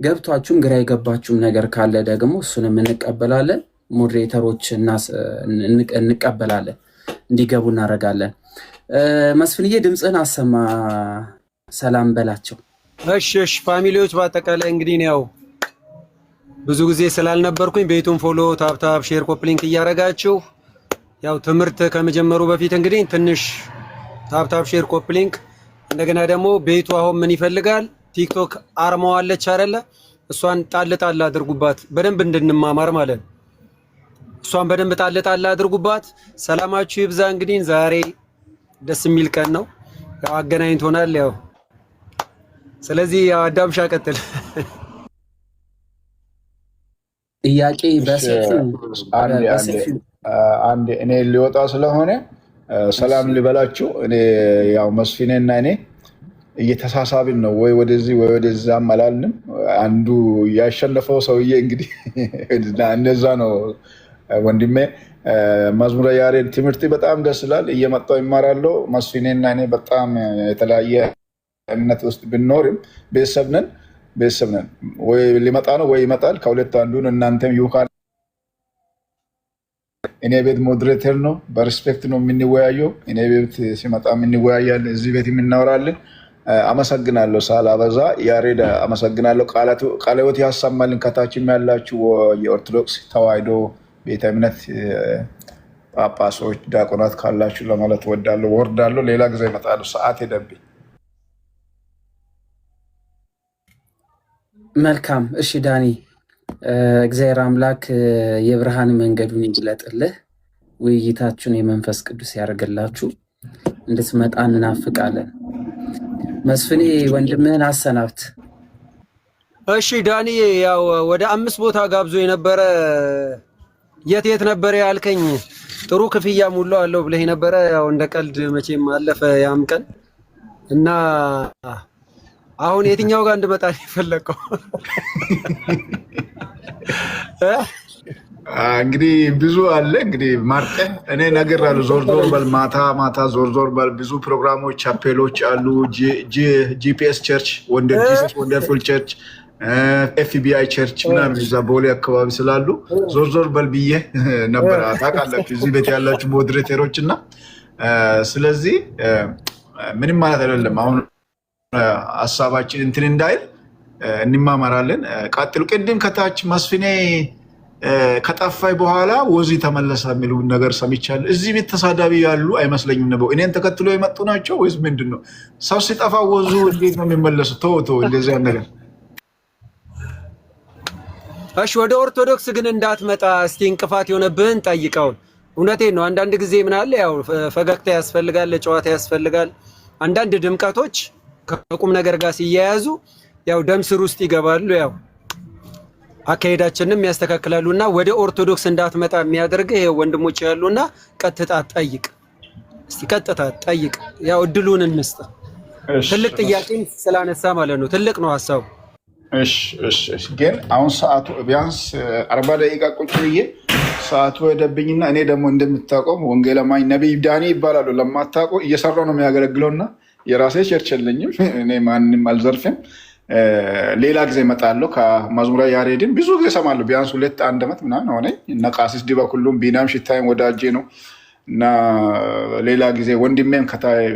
ገብቷችሁም ግራ የገባችሁም ነገር ካለ ደግሞ እሱንም እንቀበላለን። ሞዴሬተሮች እንቀበላለን፣ እንዲገቡ እናደርጋለን። መስፍንዬ ድምፅህን አሰማ፣ ሰላም በላቸው። እሺ ፋሚሊዎች፣ በአጠቃላይ እንግዲህ ያው ብዙ ጊዜ ስላልነበርኩኝ ቤቱን ፎሎ ታፕታፕ ሼር ኮፕሊንክ እያደረጋችሁ ያው ትምህርት ከመጀመሩ በፊት እንግዲህ ትንሽ ታፕታፕ ሼር ኮፕሊንክ እንደገና ደግሞ ቤቱ አሁን ምን ይፈልጋል? ቲክቶክ አርማዋለች አይደለ? እሷን ጣል ጣል አድርጉባት በደንብ እንድንማማር ማለት ነው። እሷን በደንብ ጣል ጣል አድርጉባት። ሰላማችሁ ይብዛ። እንግዲህ ዛሬ ደስ የሚል ቀን ነው፣ ያው አገናኝቶናል። ያው ስለዚህ ያው አዳምሻ ቀጥል። ጥያቄ በሰፊው አንድ እኔ ሊወጣ ስለሆነ ሰላም ልበላችሁ። እኔ ያው መስፍኔና እኔ እየተሳሳብን ነው፣ ወይ ወደዚህ ወይ ወደዛም አላልንም። አንዱ ያሸነፈው ሰውዬ እንግዲህ እንደዛ ነው። ወንድሜ መዝሙረ ያሬድ ትምህርት በጣም ደስ ይላል፣ እየመጣው ይማራለሁ። መስፍኔና እኔ በጣም የተለያየ እምነት ውስጥ ብንኖርም ቤተሰብ ነን። ወይ ሊመጣ ነው ወይ ይመጣል፣ ከሁለት አንዱን። እናንተም ዩካን እኔ ቤት ሞዴሬተር ነው፣ በሪስፔክት ነው የምንወያየው። እኔ ቤት ሲመጣ የምንወያያለን፣ እዚህ ቤት የምናወራለን። አመሰግናለሁ። ሳላበዛ ያሬድ አመሰግናለሁ። ቃለ ሕይወት ያሰማልን። ከታችም ያላችሁ የኦርቶዶክስ ተዋሕዶ ቤተ እምነት ጳጳሶች፣ ዲያቆናት ካላችሁ ለማለት ወዳለሁ። ወርዳለሁ። ሌላ ጊዜ እመጣለሁ። ሰዓት ሄደብኝ። መልካም። እሺ ዳኒ፣ እግዚአብሔር አምላክ የብርሃን መንገዱን ይግለጥልህ፣ ውይይታችሁን የመንፈስ ቅዱስ ያደርግላችሁ። እንድትመጣ እንናፍቃለን። መስፍኔ ወንድምህን አሰናብት። እሺ ዳኒ፣ ያው ወደ 5 ቦታ ጋብዞ የነበረ የት ነበረ ያልከኝ? ጥሩ ክፍያ ሙሉ አለው ብለህ ነበረ። ያው እንደ ቀልድ መቼም አለፈ ያም ቀን እና አሁን የትኛው ጋር እንድመጣ ነው የፈለከው? እንግዲህ ብዙ አለ። እንግዲህ ማርጠን እኔ ነገር አሉ። ዞር በል ማታ ዞር በል። ብዙ ፕሮግራሞች አፔሎች አሉ። ጂፒኤስ ቸርች፣ ወንደርፉል ቸርች፣ ኤፍቢአይ ቸርች ምናምን እዛ ቦሌ አካባቢ ስላሉ ዞር በል ብዬ ነበር። ታውቃላችሁ እዚህ ቤት ያላችሁ ሞዴሬተሮች እና ስለዚህ ምንም ማለት አይደለም። አሁን ሀሳባችን እንትን እንዳይል እንማማራለን። ቀጥሉ። ቅድም ከታች መስፍኔ ከጠፋይ በኋላ ወዚ ተመለሰ የሚሉ ነገር ሰምቻለሁ። እዚህ ቤት ተሳዳቢ ያሉ አይመስለኝም ነበር። እኔን ተከትሎ የመጡ ናቸው ወይስ ምንድን ነው? ሰው ሲጠፋ ወዙ እንዴት ነው የሚመለሱ? ተው እንደዚያ ነገር። እሺ ወደ ኦርቶዶክስ ግን እንዳትመጣ እስቲ እንቅፋት የሆነብህን ጠይቀውን። እውነቴን ነው። አንዳንድ ጊዜ ምን አለ ያው ፈገግታ ያስፈልጋል፣ ጨዋታ ያስፈልጋል። አንዳንድ ድምቀቶች ከቁም ነገር ጋር ሲያያዙ ያው ደም ስር ውስጥ ይገባሉ። ያው አካሄዳችንንም ያስተካክላሉና ወደ ኦርቶዶክስ እንዳትመጣ የሚያደርግ ይሄ ወንድሞች ያሉና ቀጥታ ጠይቅ። እስቲ ቀጥታ ጠይቅ። ያው እድሉን እንስጥ። ትልቅ ጥያቄም ስላነሳ ማለት ነው። ትልቅ ነው ሐሳቡ። እሺ ግን አሁን ሰዓቱ ቢያንስ 40 ደቂቃ ቁጭ ብዬ ሰዓቱ ሄደብኝና እኔ ደግሞ እንደምታውቀው ወንጌላማኝ ነቢይ ዳኒ ይባላሉ። ለማታውቁ እየሰራው ነው የሚያገለግለውና የራሴ ቸርች የለኝም። እኔ ማንም አልዘርፍም። ሌላ ጊዜ እመጣለሁ። ከመዝሙረ ያሬድን ብዙ ጊዜ እሰማለሁ። ቢያንስ 2-1 ዓመት ምናምን ሆነኝ እና ቃሲስ ዲበኩሉም ቢናም ሽታይም ወዳጄ ነው እና ሌላ ጊዜ ወንድሜም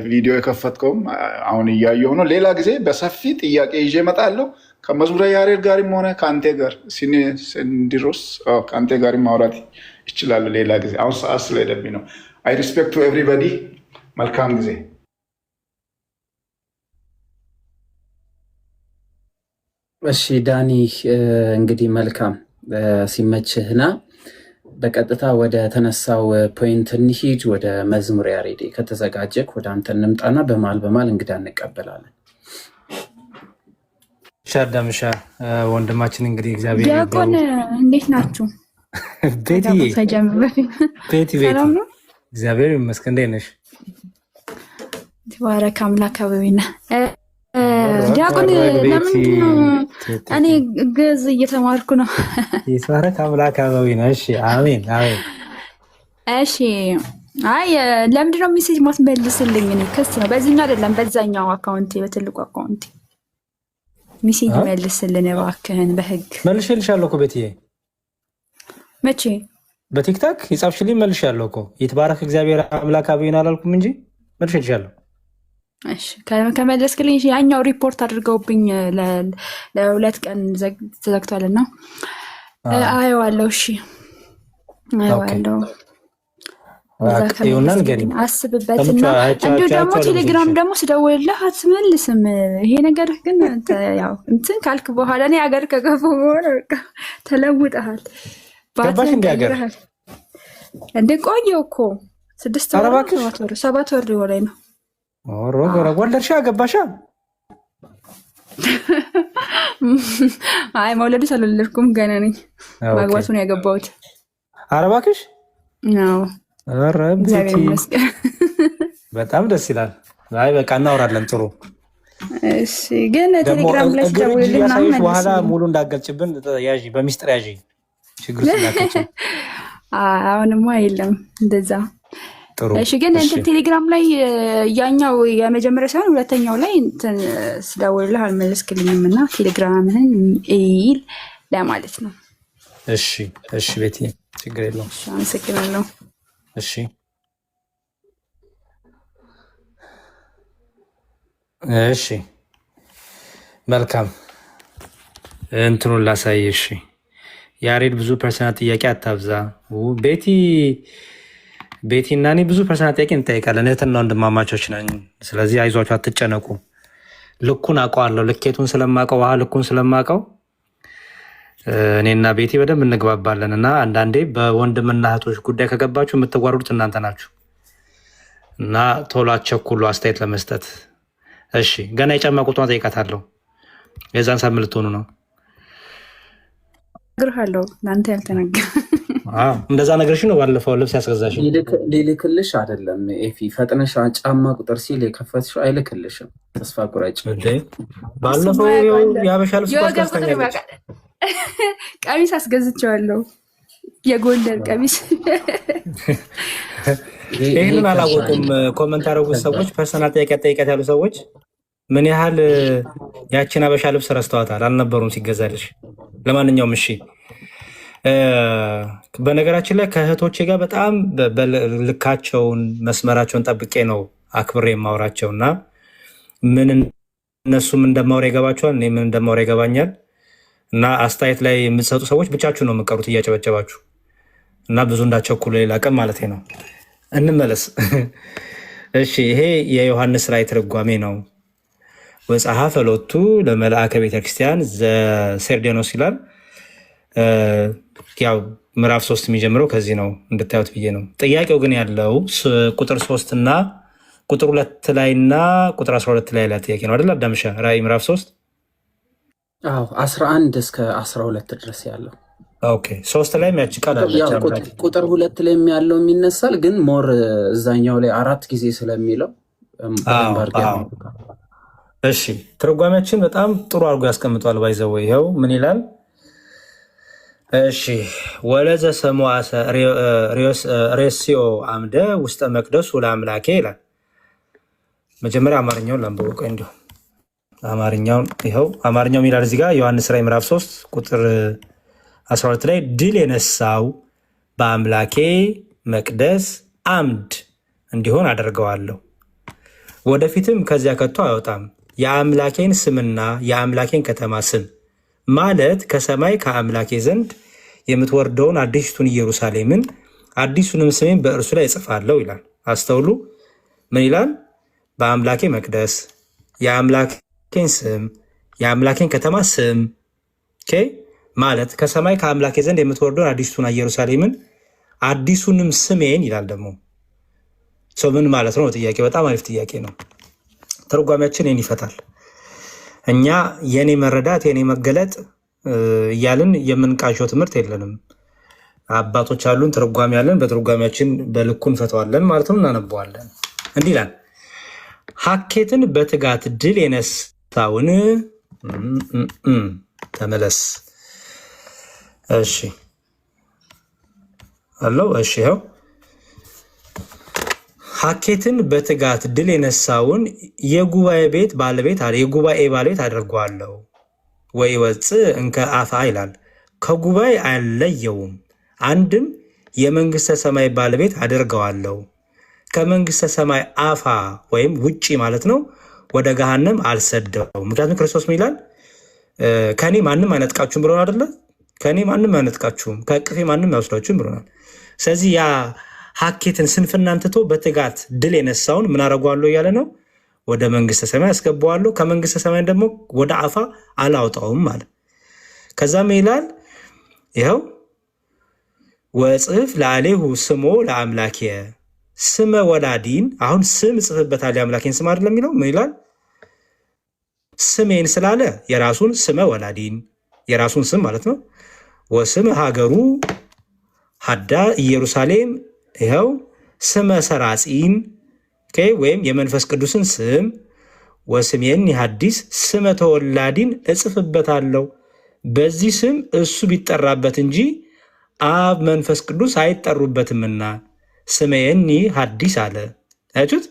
ቪዲዮ የከፈትከውም አሁን እያየሁ ነው። ሌላ ጊዜ በሰፊ ጥያቄ ይዤ እመጣለሁ። ከመዝሙረ ያሬድ ጋርም ሆነ ከአንተ ጋር ሲንዲሮስ ከአንተ ጋር ማውራት ይችላሉ ሌላ ጊዜ። አሁን ሰዓት ስለሄደብኝ ነው። አይ ሪስፔክት ቱ ኤቭሪባዲ። መልካም ጊዜ። እሺ ዳኒ እንግዲህ መልካም ሲመችህና በቀጥታ ወደ ተነሳው ፖይንት እንሂድ። ወደ መዝሙረ ያሬድ ከተዘጋጀክ ወደ አንተ እንምጣና በማል እንግዳ እንቀበላለን። ሻዳምሻ ወንድማችን እንግዲህ እግዚአብሔር ዲያቆን እንዴት ናችሁ? ቤቲ እግዚአብሔር ይመስገን። እንዴት ነሽ? ተባረክ አምላክ አበቤና ዲያቆን ለምንድን ነው? እኔ ግዕዝ እየተማርኩ ነው። ይባረክ አምላክ አበቤና። እሺ አሜን አሜን። እሺ አይ ለምንድን ነው ሜሴጅ ማትመልስልኝ? እኔ ክስ ነው በዚህኛው አይደለም በዛኛው አካውንቴ በትልቁ አካውንቴ ሚሴጅ መልስልን እባክህን። በህግ መልሼልሻለሁ እኮ ቤትዬ። መቼ? በቲክታክ የጻፍሽልኝ መልሼልሻለሁ እኮ። ይትባረክ እግዚአብሔር አምላክ አብይን አላልኩም እንጂ መልሼልሻለሁ። እሺ ከመለስክልኝ ያኛው ሪፖርት አድርገውብኝ ለ2 ቀን ተዘግቷልና አየዋለሁ። እሺ አየዋለሁ። አስብበትና እንዲሁ ደግሞ ቴሌግራም ደግሞ ስደውልልህ አትመልስም። ይሄ ነገር ግን ያው እንትን ካልክ በኋላ እኔ ሀገር ከገቡ በኋላ ተለውጠሃል። እንደ ቆየው እኮ 6 ወር 7 ወር ላይ ነው። ወለድሻ ገባሻ? አይ መውለዱ አልወለድኩም ገና ነኝ። ማግባቱን ያገባሁት። ኧረ እባክሽ ነው። በጣም ደስ ይላል። አይ በቃ እናወራለን። ጥሩ። እሺ ግን ቴሌግራም ላይ ደውልልኝ ምናምን በኋላ ሙሉ እንዳገልጭብን ያዢ፣ በሚስጥር ያዢ። ችግር ስለከች አሁንማ የለም እንደዛ። ጥሩ። እሺ ግን እንትን ቴሌግራም ላይ ያኛው የመጀመሪያ ሳይሆን ሁለተኛው ላይ እንትን ስደውልልህ አልመለስክልኝም እና ቴሌግራምህን ኢል ለማለት ነው። እሺ እሺ ቤቲ ችግር የለውም። አመሰግናለሁ። እሺ እሺ መልካም እንትኑን ላሳይ። እሺ ያሬድ ብዙ ፐርሰናል ጥያቄ አታብዛ። ቤቲ እና እኔ ብዙ ፐርሰናል ጥያቄ እንጠይቃለን። እህትና ወንድማማቾች ነን። ስለዚህ አይዟችሁ፣ አትጨነቁ። ልኩን አውቀዋለሁ። ልኬቱን ስለማውቀው ውሃ ልኩን ስለማውቀው እኔና ቤቲ በደንብ እንግባባለን እና አንዳንዴ በወንድምና እህቶች ጉዳይ ከገባችሁ የምትዋሩት እናንተ ናችሁ እና ቶሎ አትቸኩሉ አስተያየት ለመስጠት። እሺ ገና የጫማ ቁጥሯን ጠይቃታለሁ። የዛን ሳምንት ልትሆኑ ነው። እነግርሃለሁ ለአንተ ያልተነገረ እንደዛ ነገርሽ ነው። ባለፈው ልብስ ያስገዛሽ ሊልክልሽ አይደለም ኤፊ፣ ፈጥነሽ ጫማ ቁጥር ሲል የከፈትሽው አይልክልሽም። ተስፋ ቁረጭ። ባለፈው የሀበሻ ልብስ ታስገዛኛለች። ቀሚስ አስገዝቼዋለሁ፣ የጎልደን ቀሚስ። ይህንን አላወቁም። ኮመንት ያደረጉት ሰዎች፣ ፐርሰናል ጥያቄ ጠይቀት ያሉ ሰዎች ምን ያህል ያችን ሀበሻ ልብስ ረስተዋታል። አልነበሩም ሲገዛልሽ። ለማንኛውም እሺ፣ በነገራችን ላይ ከእህቶቼ ጋር በጣም ልካቸውን መስመራቸውን ጠብቄ ነው አክብሬ የማወራቸው እና ምን እነሱም እንደማወራ ይገባቸዋል፣ እኔ ምን እንደማወራ ይገባኛል። እና አስተያየት ላይ የምትሰጡ ሰዎች ብቻችሁ ነው የምቀሩት እያጨበጨባችሁ እና ብዙ እንዳቸኩሉ ሌላ ቀን ማለት ነው። እንመለስ። እሺ ይሄ የዮሐንስ ራእይ ትርጓሜ ነው። ወጸሐፈ ሎቱ ለመልአከ ቤተክርስቲያን ዘሴርዴኖስ ይላል። ያው ምዕራፍ 3 የሚጀምረው ከዚህ ነው እንድታዩት ብዬ ነው። ጥያቄው ግን ያለው ቁጥር 3 እና ቁጥር 2 ላይ እና ቁጥር 12 ላይ ያለ ጥያቄ ነው አይደል? አዳምሻ ራእይ ምዕራፍ 3 11 እስከ 12 ድረስ ያለው። ኦኬ 3 ላይ የሚያጭ ቃል አለች። ቁጥር 2 ላይ ያለው የሚነሳል ግን ሞር እዛኛው ላይ 4 ጊዜ ስለሚለው እሺ ትርጓሜያችን በጣም ጥሩ አድርጎ ያስቀምጧል። ባይዘው ይኸው ምን ይላል? እሺ ወለዘ ሰሙዐ ሬስዮ አምደ ውስጠ መቅደሱ ለአምላኬ ይላል። መጀመሪያ አማርኛውን ላንብበው። ቆይ እንዲሁ አማርኛውን ይኸው አማርኛው ይላል እዚህ ጋር ዮሐንስ ራዕይ ምዕራፍ 3 ቁጥር 12 ላይ ድል የነሳው በአምላኬ መቅደስ አምድ እንዲሆን አደርገዋለሁ፣ ወደፊትም ከዚያ ከቶ አይወጣም። የአምላኬን ስምና የአምላኬን ከተማ ስም ማለት ከሰማይ ከአምላኬ ዘንድ የምትወርደውን አዲስቱን ኢየሩሳሌምን አዲሱንም ስሜን በእርሱ ላይ እጽፋለሁ ይላል። አስተውሉ። ምን ይላል? በአምላኬ መቅደስ የአምላኬን ስም የአምላኬን ከተማ ስም ማለት ከሰማይ ከአምላኬ ዘንድ የምትወርደውን አዲስቱን ኢየሩሳሌምን አዲሱንም ስሜን ይላል። ደግሞ ሰው ምን ማለት ነው? ጥያቄ በጣም አሪፍ ጥያቄ ነው። ተርጓሚያችን ይህን ይፈታል። እኛ የኔ መረዳት የኔ መገለጥ እያልን የምንቃሸው ትምህርት የለንም። አባቶች አሉን፣ ተርጓሚ ያለን፣ በተርጓሚያችን በልኩ እንፈተዋለን ማለት ነው፣ እናነበዋለን። እንዲህ ይላል፣ ሀኬትን በትጋት ድል የነሳውን ተመለስ። እሺ አለው። እሺ ይኸው ሀኬትን በትጋት ድል የነሳውን የጉባኤ ባለቤት አድርገዋለሁ። ወይ ወፅእ እንከ አፋ ይላል፣ ከጉባኤ አልለየውም። አንድም የመንግስተ ሰማይ ባለቤት አድርገዋለሁ፣ ከመንግስተ ሰማይ አፋ ወይም ውጪ ማለት ነው፣ ወደ ገሃነም አልሰደውም። ምክንያቱም ክርስቶስ ምን ይላል? ከኔ ማንም አይነጥቃችሁም ብሎናል አይደለ? ከኔ ማንም አይነጥቃችሁም፣ ከእቅፌ ማንም አይወስዳችሁም ብሎናል። ስለዚህ ያ ሀኬትን ስንፍናን ትቶ በትጋት ድል የነሳውን ምን አደርገዋለሁ እያለ ነው? ወደ መንግስተ ሰማይ አስገባዋለሁ፣ ከመንግስተ ሰማይ ደግሞ ወደ አፋ አላውጣውም ማለት። ከዛም ይላል ይኸው ወጽፍ ለአሌሁ ስሞ ለአምላኬ ስመ ወላዲን። አሁን ስም ጽፍበታል፣ የአምላኬን ስም አይደለም የሚለው። ምን ይላል? ስሜን ስላለ የራሱን ስመ ወላዲን የራሱን ስም ማለት ነው። ወስም ሀገሩ ሀዳ ኢየሩሳሌም ይኸው ስመ ሰራጺን ወይም የመንፈስ ቅዱስን ስም ወስሜን ሐዲስ ስመ ተወላዲን እጽፍበታለሁ። በዚህ ስም እሱ ቢጠራበት እንጂ አብ መንፈስ ቅዱስ አይጠሩበትምና ስሜኒ ሐዲስ አለ። አያችሁት?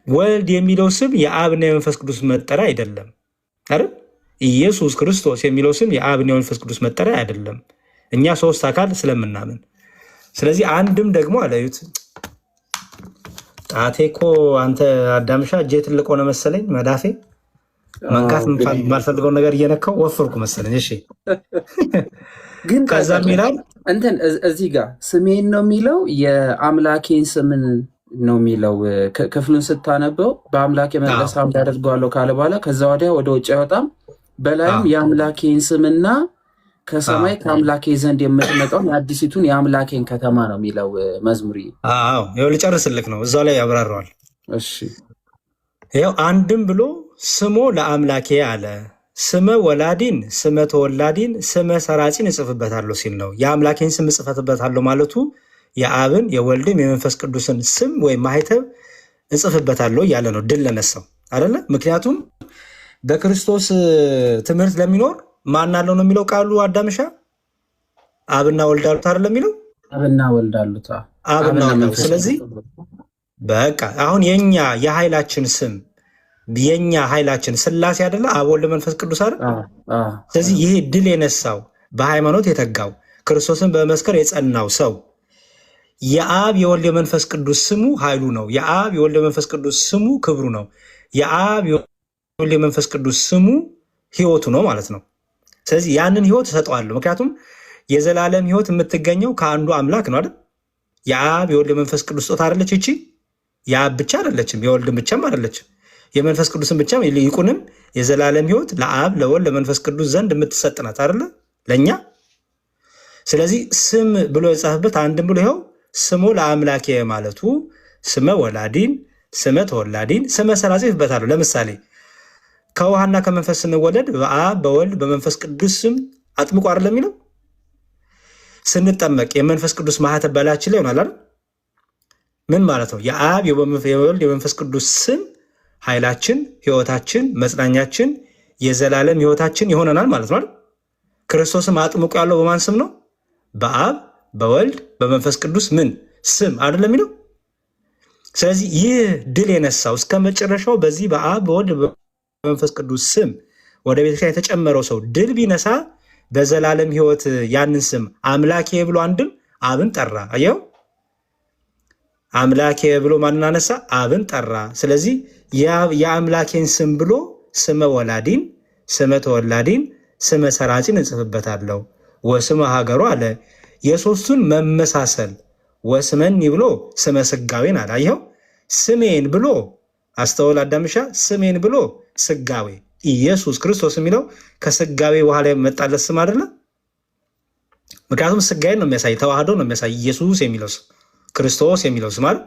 ወልድ የሚለው ስም የአብና የመንፈስ ቅዱስ መጠሪያ አይደለም አይደል? ኢየሱስ ክርስቶስ የሚለው ስም የአብና የመንፈስ ቅዱስ መጠሪያ አይደለም፣ እኛ ሶስት አካል ስለምናምን። ስለዚህ አንድም ደግሞ አለዩት ጣቴ እኮ አንተ አዳምሻ እጄ ትልቅ ሆነ መሰለኝ፣ መዳፌ መንካት የማልፈልገውን ነገር እየነካው ወፍርኩ መሰለኝ። እሺ ግን ከዛ ሚላል እንትን እዚህ ጋር ስሜን ነው የሚለው የአምላኬን ስምን ነው የሚለው። ክፍሉን ስታነበው በአምላኬ መቅደስ አምድ አደርገዋለሁ ካለ በኋላ ከዛ ወዲያ ወደ ውጭ አይወጣም። በላይም የአምላኬን ስምና ከሰማይ ከአምላኬ ዘንድ የምትመጣውን የአዲሲቱን የአምላኬን ከተማ ነው የሚለው መዝሙሪ። ይኸው ልጨርስልክ ነው፣ እዛው ላይ ያብራረዋል። እሺ ይኸው አንድም ብሎ ስሞ ለአምላኬ አለ። ስመ ወላዲን ስመ ተወላዲን ስመ ሰራጺን እጽፍበታለሁ ሲል ነው። የአምላኬን ስም እጽፍበታለሁ ማለቱ የአብን የወልድም የመንፈስ ቅዱስን ስም ወይም ማህተብ እጽፍበታለሁ እያለ ነው፣ ድል ለነሳው አይደለ? ምክንያቱም በክርስቶስ ትምህርት ለሚኖር ማን አለው ነው የሚለው ቃሉ። አዳምሻ አብና ወልድ አሉት አይደለ የሚለው? አብና ወልድ አሉት። አብና ወልድ። ስለዚህ በቃ አሁን የኛ የኃይላችን ስም የኛ ኃይላችን ስላሴ አይደለ? አብ ወልድ መንፈስ ቅዱስ አይደል? ስለዚህ ይሄ ድል የነሳው በሃይማኖት የተጋው ክርስቶስን በመስከር የጸናው ሰው የአብ የወልድ የመንፈስ ቅዱስ ስሙ ኃይሉ ነው። የአብ የወልድ የመንፈስ ቅዱስ ስሙ ክብሩ ነው። የአብ የወልድ የመንፈስ ቅዱስ ስሙ ህይወቱ ነው ማለት ነው። ስለዚህ ያንን ህይወት እሰጠዋለሁ። ምክንያቱም የዘላለም ህይወት የምትገኘው ከአንዱ አምላክ ነው አይደል? የአብ የወልድ የመንፈስ ቅዱስ ስጦታ አይደለች እቺ? የአብ ብቻ አይደለችም፣ የወልድም ብቻም አይደለችም፣ የመንፈስ ቅዱስን ብቻም ይልቁንም የዘላለም ህይወት ለአብ ለወልድ ለመንፈስ ቅዱስ ዘንድ የምትሰጥ ናት አይደለ? ለእኛ። ስለዚህ ስም ብሎ የጻፈበት አንድም ብሎ ይኸው ስሙ ለአምላኬ ማለቱ ስመ ወላዲን ስመ ተወላዲን ስመ ሰራጺ ይጽፍበታለሁ። ለምሳሌ ከውሃና ከመንፈስ ስንወለድ በአብ በወልድ በመንፈስ ቅዱስ ስም አጥምቆ አይደለም የሚለው? ስንጠመቅ የመንፈስ ቅዱስ ማህተብ በላያችን ላይ ይሆናል አይደል? ምን ማለት ነው? የአብ የወልድ የመንፈስ ቅዱስ ስም ኃይላችን፣ ህይወታችን፣ መጽናኛችን፣ የዘላለም ህይወታችን ይሆነናል ማለት ነው። ክርስቶስም አጥምቆ ያለው በማን ስም ነው? በአብ በወልድ በመንፈስ ቅዱስ ምን ስም አይደለም የሚለው። ስለዚህ ይህ ድል የነሳው እስከ መጨረሻው በዚህ በአብ በወልድ በመንፈስ ቅዱስ ስም ወደ ቤተክርስቲያን የተጨመረው ሰው ድል ቢነሳ በዘላለም ህይወት ያንን ስም አምላኬ ብሎ አንድም አብን ጠራ። አየው፣ አምላኬ ብሎ ማንን አነሳ? አብን ጠራ። ስለዚህ የአምላኬን ስም ብሎ ስመ ወላዲን፣ ስመ ተወላዲን፣ ስመ ሰራጺን እንጽፍበታለሁ። ወስመ ሀገሩ አለ የሶስቱን መመሳሰል ወስመኒ ብሎ ስመ ስጋዌን አለ። አየው፣ ስሜን ብሎ አስተውል አዳምሻ፣ ስሜን ብሎ ስጋዌ ኢየሱስ ክርስቶስ የሚለው ከስጋዌ በኋላ የመጣለት ስም አይደለ? ምክንያቱም ስጋዌን ነው የሚያሳይ፣ ተዋህዶ ነው የሚያሳይ። ኢየሱስ የሚለው ስም፣ ክርስቶስ የሚለው ስም አይደል?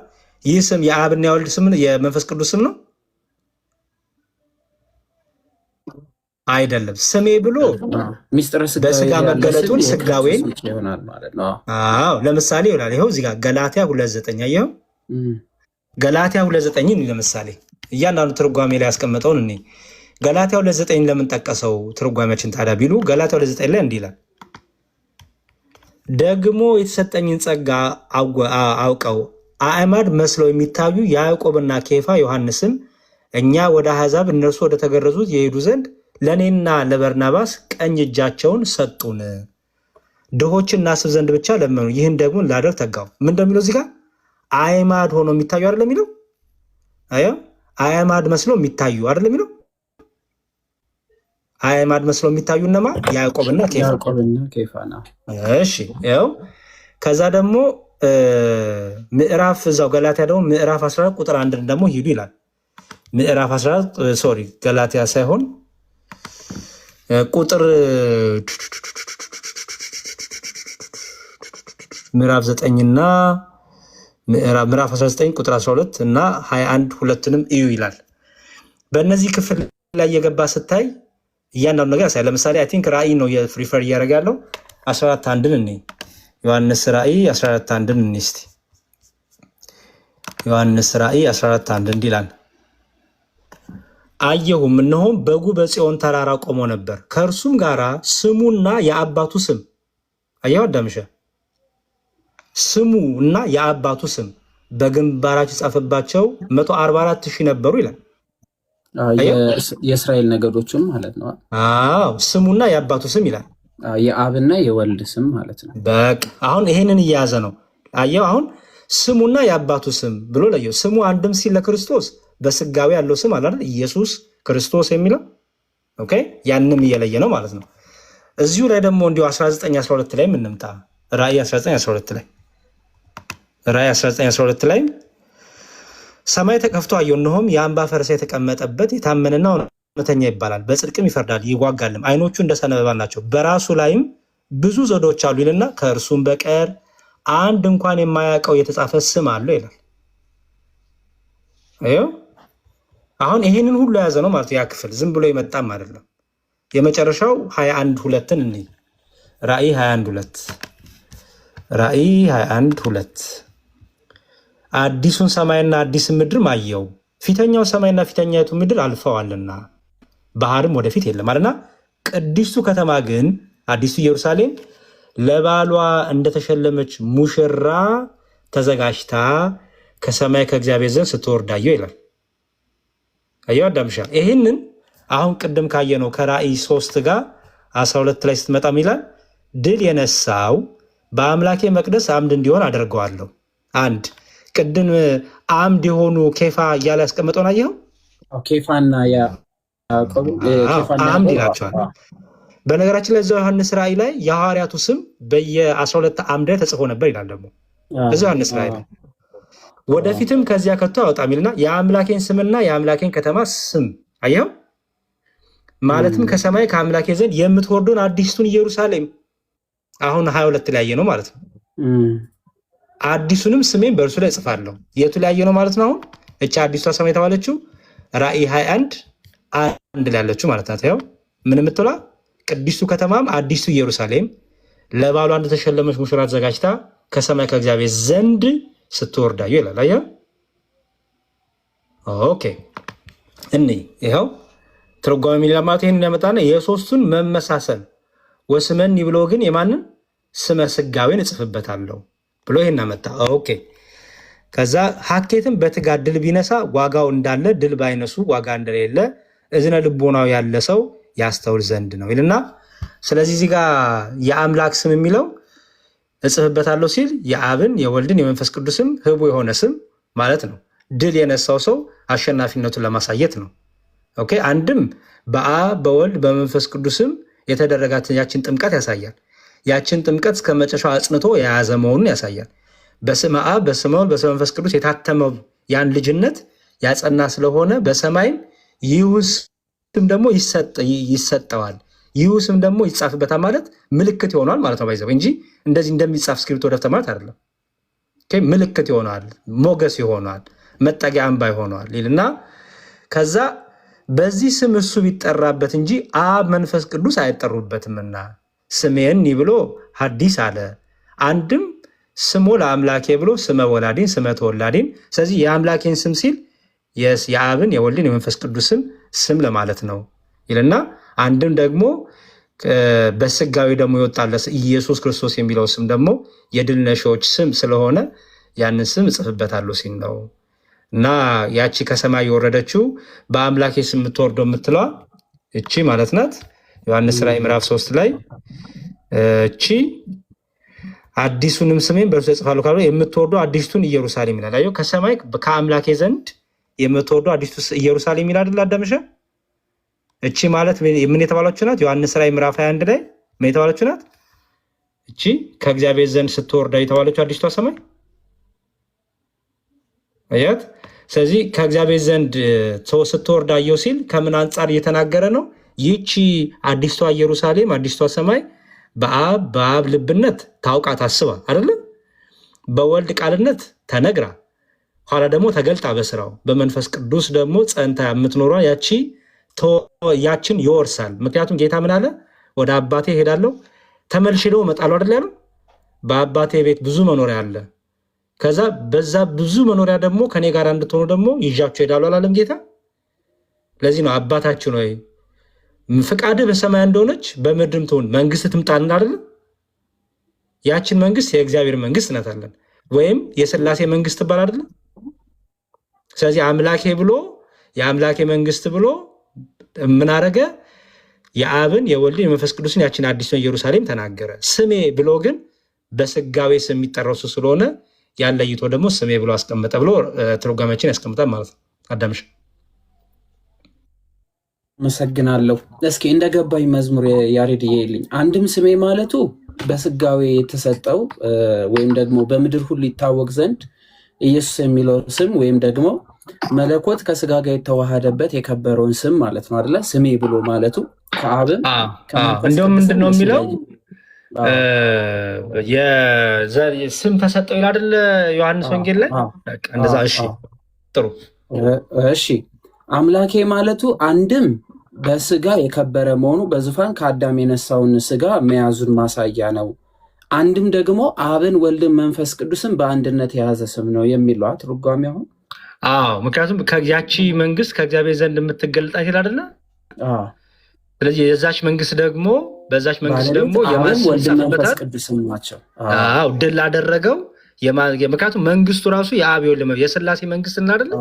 ይህ ስም የአብና የወልድ ስም የመንፈስ ቅዱስ ስም ነው አይደለም? ስሜ ብሎ በስጋ መገለጡን ስጋዌን ይሆናል ማለት ነው። አዎ፣ ለምሳሌ ይላል ይኸው እዚህ ጋር ገላትያ 2:9 አየኸው። ገላትያ 2:9ን ለምሳሌ እያንዳንዱ ትርጓሜ ላይ ያስቀመጠውን እኔ ገላትያ 2:9 ለምን ጠቀሰው ትርጓሜያችን ታዲያ ቢሉ ገላትያ 2:9 ላይ እንዲህ ይላል፣ ደግሞ የተሰጠኝን ጸጋ አውቀው አዕማድ መስለው የሚታዩ ያዕቆብና ኬፋ ዮሐንስም እኛ ወደ አሕዛብ እነርሱ ወደ ተገረዙት የሄዱ ዘንድ ለእኔና ለበርናባስ ቀኝ እጃቸውን ሰጡን፣ ድሆችን እናስብ ዘንድ ብቻ ለመኑ፣ ይህን ደግሞ ላደርግ ተጋው። ምን እንደሚለው እዚህ ጋር አዕማድ ሆኖ የሚታዩ አይደለም የሚለው። አዕማድ መስለው የሚታዩ አይደለም የሚለው። አዕማድ መስለው የሚታዩ እነማ? ያዕቆብና ኬፋ ነው። እሺ፣ ያው ከዛ ደግሞ ምዕራፍ እዛው ገላትያ ደግሞ ምዕራፍ 14 ቁጥር 1 ደግሞ ሂዱ ይላል። ምዕራፍ 14 ሶሪ ገላትያ ሳይሆን ቁጥር ምዕራፍ 9 እና ምዕራፍ 19 ቁጥር 12 እና 21 ሁለቱንም እዩ ይላል። በእነዚህ ክፍል ላይ የገባ ስታይ እያንዳንዱ ነገር ያሳያል። ለምሳሌ አይ ቲንክ ራእይ ነው የፍሪፈር እያደረገ ያለው 14:1 እኔ ዮሐንስ ራእይ 14:1 እኔ እስቲ ዮሐንስ ራእይ 14:1 እንዲህ ይላል፣ አየሁም እነሆም በጉ በጽዮን ተራራ ቆሞ ነበር፣ ከእርሱም ጋራ ስሙና የአባቱ ስም አየሁ አዳምሻ፣ ስሙ እና የአባቱ ስም በግንባራቸው የጻፈባቸው 144,000 ነበሩ ይላል። የእስራኤል ነገዶችም ማለት ነው። አዎ ስሙና የአባቱ ስም ይላል። የአብና የወልድ ስም ማለት ነው። በቃ አሁን ይሄንን እየያዘ ነው። አየው አሁን ስሙና የአባቱ ስም ብሎ ለየው። ስሙ አንድም ሲል ለክርስቶስ በስጋዊ ያለው ስም አለ አይደል? ኢየሱስ ክርስቶስ የሚለው ኦኬ፣ ያንንም እየለየ ነው ማለት ነው። እዚሁ ላይ ደግሞ እንዲሁ 19:12 ላይ ምንምጣ ራእይ 19:12 ላይ ራእይ 19:12 ላይ ሰማይ ተከፍቶ አየሁ፣ እነሆም የአምባ ፈረስ የተቀመጠበት የታመነና እውነተኛ ይባላል፣ በጽድቅም ይፈርዳል ይዋጋልም፣ አይኖቹ እንደ ሰም ነበልባል ናቸው፣ በራሱ ላይም ብዙ ዘውዶች አሉ ይልና ከእርሱም በቀር አንድ እንኳን የማያውቀው የተጻፈ ስም አለው ይላል። አየው አሁን ይሄንን ሁሉ የያዘ ነው ማለት ያ ክፍል ዝም ብሎ ይመጣም አይደለም። የመጨረሻው 21:2 እንይ ራእይ 21:2 ራእይ 21:2 አዲሱን ሰማይና አዲስ ምድር አየው፣ ፊተኛው ሰማይና ፊተኛይቱ ምድር አልፈዋልና ባህርም ወደፊት የለም አለና፣ ቅድስቱ ከተማ ግን አዲሱ ኢየሩሳሌም ለባሏ እንደተሸለመች ሙሽራ ተዘጋጅታ ከሰማይ ከእግዚአብሔር ዘንድ ስትወርዳየው ይላል። አየው አዳምሻ፣ ይህንን አሁን ቅድም ካየነው ከራእይ 3 ጋር 12 ላይ ስትመጣም ይላል ድል የነሳው በአምላኬ መቅደስ አምድ እንዲሆን አደርገዋለሁ። አንድ ቅድም አምድ የሆኑ ኬፋ እያለ ያስቀመጠውን አየኸው? ኬፋና ያዕቆብ አምድ ይላቸዋል። በነገራችን ላይ እዛው ዮሐንስ ራእይ ላይ የሐዋርያቱ ስም በየ12 አምድ ላይ ተጽፎ ነበር ይላል። ደግሞ እዛው ዮሐንስ ራእይ ላይ ወደፊትም ከዚያ ከቶ አወጣም ይልና የአምላኬን ስምና የአምላኬን ከተማ ስም አየኸው? ማለትም ከሰማይ ከአምላኬ ዘንድ የምትወርደውን አዲስቱን ኢየሩሳሌም አሁን 22 ላይ ያየ ነው ማለት ነው። አዲሱንም ስሜን በእርሱ ላይ እጽፋለሁ። የቱ ላይ ያየ ነው ማለት ነው? አሁን እቺ አዲሷ ሰማይ የተባለችው ራእይ 21:1 ላይ ያለችው ማለት ናት። ያው ምን የምትላ ቅድስቱ ከተማም አዲሱ ኢየሩሳሌም ለባሏ እንደተሸለመች ሙሽራ ተዘጋጅታ ከሰማይ ከእግዚአብሔር ዘንድ ስትወርዳዩ ይላል። አየኸው? ኦኬ እኔ ይኸው ትርጓሜ ለማለት ይህን ያመጣና የሶስቱን መመሳሰል ወስመኒ ብሎ ግን የማንን ስመ ስጋዌን እጽፍበታለሁ ብሎ ይህን አመጣ። ኦኬ። ከዛ ሀኬትን በትጋት ድል ቢነሳ ዋጋው እንዳለ ድል ባይነሱ ዋጋ እንደሌለ እዝነ ልቦናው ያለ ሰው ያስተውል ዘንድ ነው ይልና፣ ስለዚህ እዚህ ጋር የአምላክ ስም የሚለው እጽፍበታለሁ ሲል የአብን የወልድን የመንፈስ ቅዱስም ህቡ የሆነ ስም ማለት ነው። ድል የነሳው ሰው አሸናፊነቱን ለማሳየት ነው። ኦኬ። አንድም በአብ በወልድ በመንፈስ ቅዱስም የተደረጋትን ያችን ጥምቀት ያሳያል። ያችን ጥምቀት እስከ መጨረሻው አጽንቶ የያዘ መሆኑን ያሳያል። በስመ አብ በስመ ወልድ በስመ መንፈስ ቅዱስ የታተመው ያን ልጅነት ያጸና ስለሆነ በሰማይም ይህ ስም ደግሞ ይሰጠዋል። ይህ ስም ደግሞ ይጻፍበታል ማለት ምልክት ይሆናል ማለት ነው። ባይዘው እንጂ እንደዚህ እንደሚጻፍ እስክሪብቶ ደብተር ማለት አይደለም። ምልክት ይሆናል፣ ሞገስ ይሆናል፣ መጠጊያ አምባ ይሆናል ይልና ከዛ በዚህ ስም እሱ ቢጠራበት እንጂ አብ መንፈስ ቅዱስ አይጠሩበትምና ስሜኒ ብሎ ሐዲስ አለ። አንድም ስሞ ለአምላኬ ብሎ ስመ ወላዲን ስመ ተወላዲን። ስለዚህ የአምላኬን ስም ሲል የአብን የወልድን የመንፈስ ቅዱስን ስም ለማለት ነው ይልና አንድም ደግሞ በስጋዊ ደግሞ ይወጣለት ኢየሱስ ክርስቶስ የሚለው ስም ደግሞ የድል ነሺዎች ስም ስለሆነ ያንን ስም እጽፍበታለሁ ሲል ነው። እና ያቺ ከሰማይ የወረደችው በአምላኬ ስም የምትወርደው የምትለዋ እቺ ማለት ናት። ዮሐንስ ራዕይ ምዕራፍ 3 ላይ እቺ አዲሱንም ስሜን በእርሱ እጽፋለሁ ካለ የምትወርደው አዲስቱን ኢየሩሳሌም ይላል። አየው ከሰማይ ከአምላኬ ዘንድ የምትወርደው አዲስቱ ኢየሩሳሌም ይላል አይደል? አዳምሸ እቺ ማለት ምን የተባለችው ናት? ዮሐንስ ራዕይ ምዕራፍ 21 ላይ ምን የተባለችው ናት? እቺ ከእግዚአብሔር ዘንድ ስትወርዳ የተባለችው አዲስቷ ሰማይ አያት። ስለዚህ ከእግዚአብሔር ዘንድ ስትወርዳ አየው ሲል ከምን አንጻር እየተናገረ ነው? ይቺ አዲስቷ ኢየሩሳሌም አዲስቷ ሰማይ በአብ ልብነት ታውቃ ታስባ አይደለም፣ በወልድ ቃልነት ተነግራ ኋላ ደግሞ ተገልጣ በስራው በመንፈስ ቅዱስ ደግሞ ጸንታ የምትኖሯ ያችን ይወርሳል። ምክንያቱም ጌታ ምን አለ? ወደ አባቴ ሄዳለሁ ተመልሼ ደግሞ እመጣለሁ አይደል ያለው? በአባቴ ቤት ብዙ መኖሪያ አለ፣ ከዛ በዛ ብዙ መኖሪያ ደግሞ ከኔ ጋር እንድትሆኑ ደግሞ ይዣችሁ ሄዳለሁ አላለም ጌታ? ለዚህ ነው አባታችን ሆይ ፍቃድህ በሰማይ እንደሆነች በምድርም ትሁን መንግስት ትምጣልን አይደለም? ያችን መንግስት የእግዚአብሔር መንግስት እናታለን ወይም የሥላሴ መንግስት ትባል አይደለም? ስለዚህ አምላኬ ብሎ የአምላኬ መንግስት ብሎ ምን አረገ? የአብን የወልድን የመንፈስ ቅዱስን ያችን አዲስን ኢየሩሳሌም ተናገረ። ስሜ ብሎ ግን በስጋዌ ስም የሚጠራው ስለሆነ ያለይቶ ደግሞ ስሜ ብሎ አስቀመጠ ብሎ ትርጓሜያችን ያስቀምጣል ማለት ነው። አዳምሽ አመሰግናለሁ። እስኪ እንደገባኝ መዝሙር ያሬድ ይልኝ አንድም ስሜ ማለቱ በስጋዌ የተሰጠው ወይም ደግሞ በምድር ሁሉ ይታወቅ ዘንድ ኢየሱስ የሚለው ስም ወይም ደግሞ መለኮት ከስጋ ጋር የተዋሃደበት የከበረውን ስም ማለት ነው አይደለ? ስሜ ብሎ ማለቱ ከአብም እንዲሁም ምንድን ነው የሚለው ስም ተሰጠው ይላል አይደለ? ዮሐንስ ወንጌል ላይ እንደዛ። እሺ ጥሩ። እሺ አምላኬ ማለቱ አንድም በስጋ የከበረ መሆኑ በዙፋን ከአዳም የነሳውን ስጋ መያዙን ማሳያ ነው። አንድም ደግሞ አብን ወልድን መንፈስ ቅዱስን በአንድነት የያዘ ስም ነው የሚለው ትርጓሜ አሁን። ምክንያቱም ያቺ መንግስት ከእግዚአብሔር ዘንድ የምትገለጣ ይላል አይደለ? ስለዚህ የዛች መንግስት ደግሞ በዛች መንግስት ደግሞ መንፈስ ቅዱስም ናቸው። ድል አደረገው። ምክንያቱም መንግስቱ ራሱ የአብ የወልድ የሥላሴ መንግስት እና አይደለ?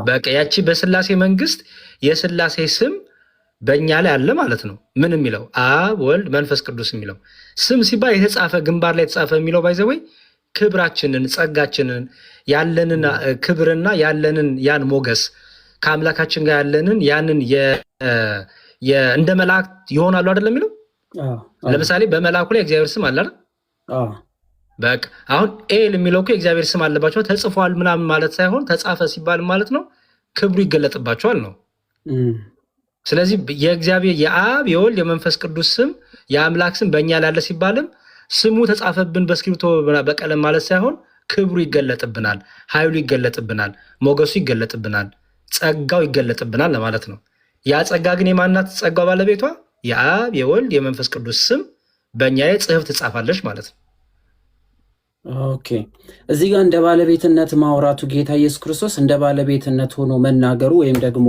በቃ ያቺ በሥላሴ መንግስት የሥላሴ ስም በእኛ ላይ አለ ማለት ነው። ምን የሚለው አብ ወልድ መንፈስ ቅዱስ የሚለው ስም ሲባል የተጻፈ ግንባር ላይ የተጻፈ የሚለው ባይዘወይ ክብራችንን ጸጋችንን ያለንን ክብርና ያለንን ያን ሞገስ ከአምላካችን ጋር ያለንን ያንን እንደ መላእክት ይሆናሉ አይደለም የሚለው። ለምሳሌ በመልአኩ ላይ እግዚአብሔር ስም አለ አይደል? በቃ አሁን ኤል የሚለው እኮ የእግዚአብሔር ስም አለባቸው ተጽፏል ምናምን ማለት ሳይሆን ተጻፈ ሲባል ማለት ነው ክብሩ ይገለጥባቸዋል ነው። ስለዚህ የእግዚአብሔር የአብ የወልድ የመንፈስ ቅዱስ ስም የአምላክ ስም በእኛ ላይ ያለ ሲባልም ስሙ ተጻፈብን በእስክሪብቶ በቀለም ማለት ሳይሆን ክብሩ ይገለጥብናል፣ ኃይሉ ይገለጥብናል፣ ሞገሱ ይገለጥብናል፣ ጸጋው ይገለጥብናል ለማለት ነው። ያ ጸጋ ግን የማናት? ጸጋው ባለቤቷ የአብ የወልድ የመንፈስ ቅዱስ ስም በእኛ ላይ ጽሕፍ ትጻፋለች ማለት ነው። ኦኬ እዚህ ጋር እንደ ባለቤትነት ማውራቱ ጌታ ኢየሱስ ክርስቶስ እንደ ባለቤትነት ሆኖ መናገሩ ወይም ደግሞ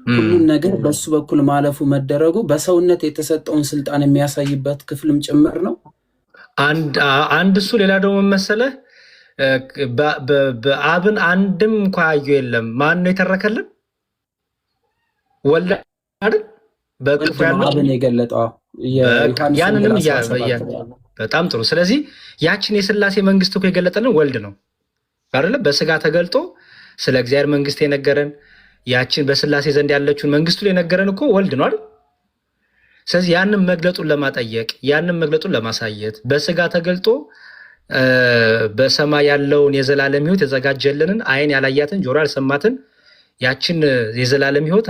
ሁሉን ነገር በሱ በኩል ማለፉ መደረጉ በሰውነት የተሰጠውን ስልጣን የሚያሳይበት ክፍልም ጭምር ነው። አንድ እሱ ሌላ ደግሞ መሰለህ በአብን አንድም እንኳ ያየው የለም። ማን ነው የተረከልን? ወልድ አይደል? በቅፉ ያለው አብን የገለጠው ያንንም በጣም ጥሩ። ስለዚህ ያችን የሥላሴ መንግስት እኮ የገለጠልን ወልድ ነው አይደለ? በስጋ ተገልጦ ስለ እግዚአብሔር መንግስት የነገረን ያችን በሥላሴ ዘንድ ያለችውን መንግስቱ ላይ የነገረን እኮ ወልድ ነው አይደል? ስለዚህ ያንን መግለጡን ለማጠየቅ ያንን መግለጡን ለማሳየት በስጋ ተገልጦ በሰማይ ያለውን የዘላለም ሕይወት የዘጋጀልንን ዓይን ያላያትን ጆሮ ያልሰማትን ያችን የዘላለም ሕይወት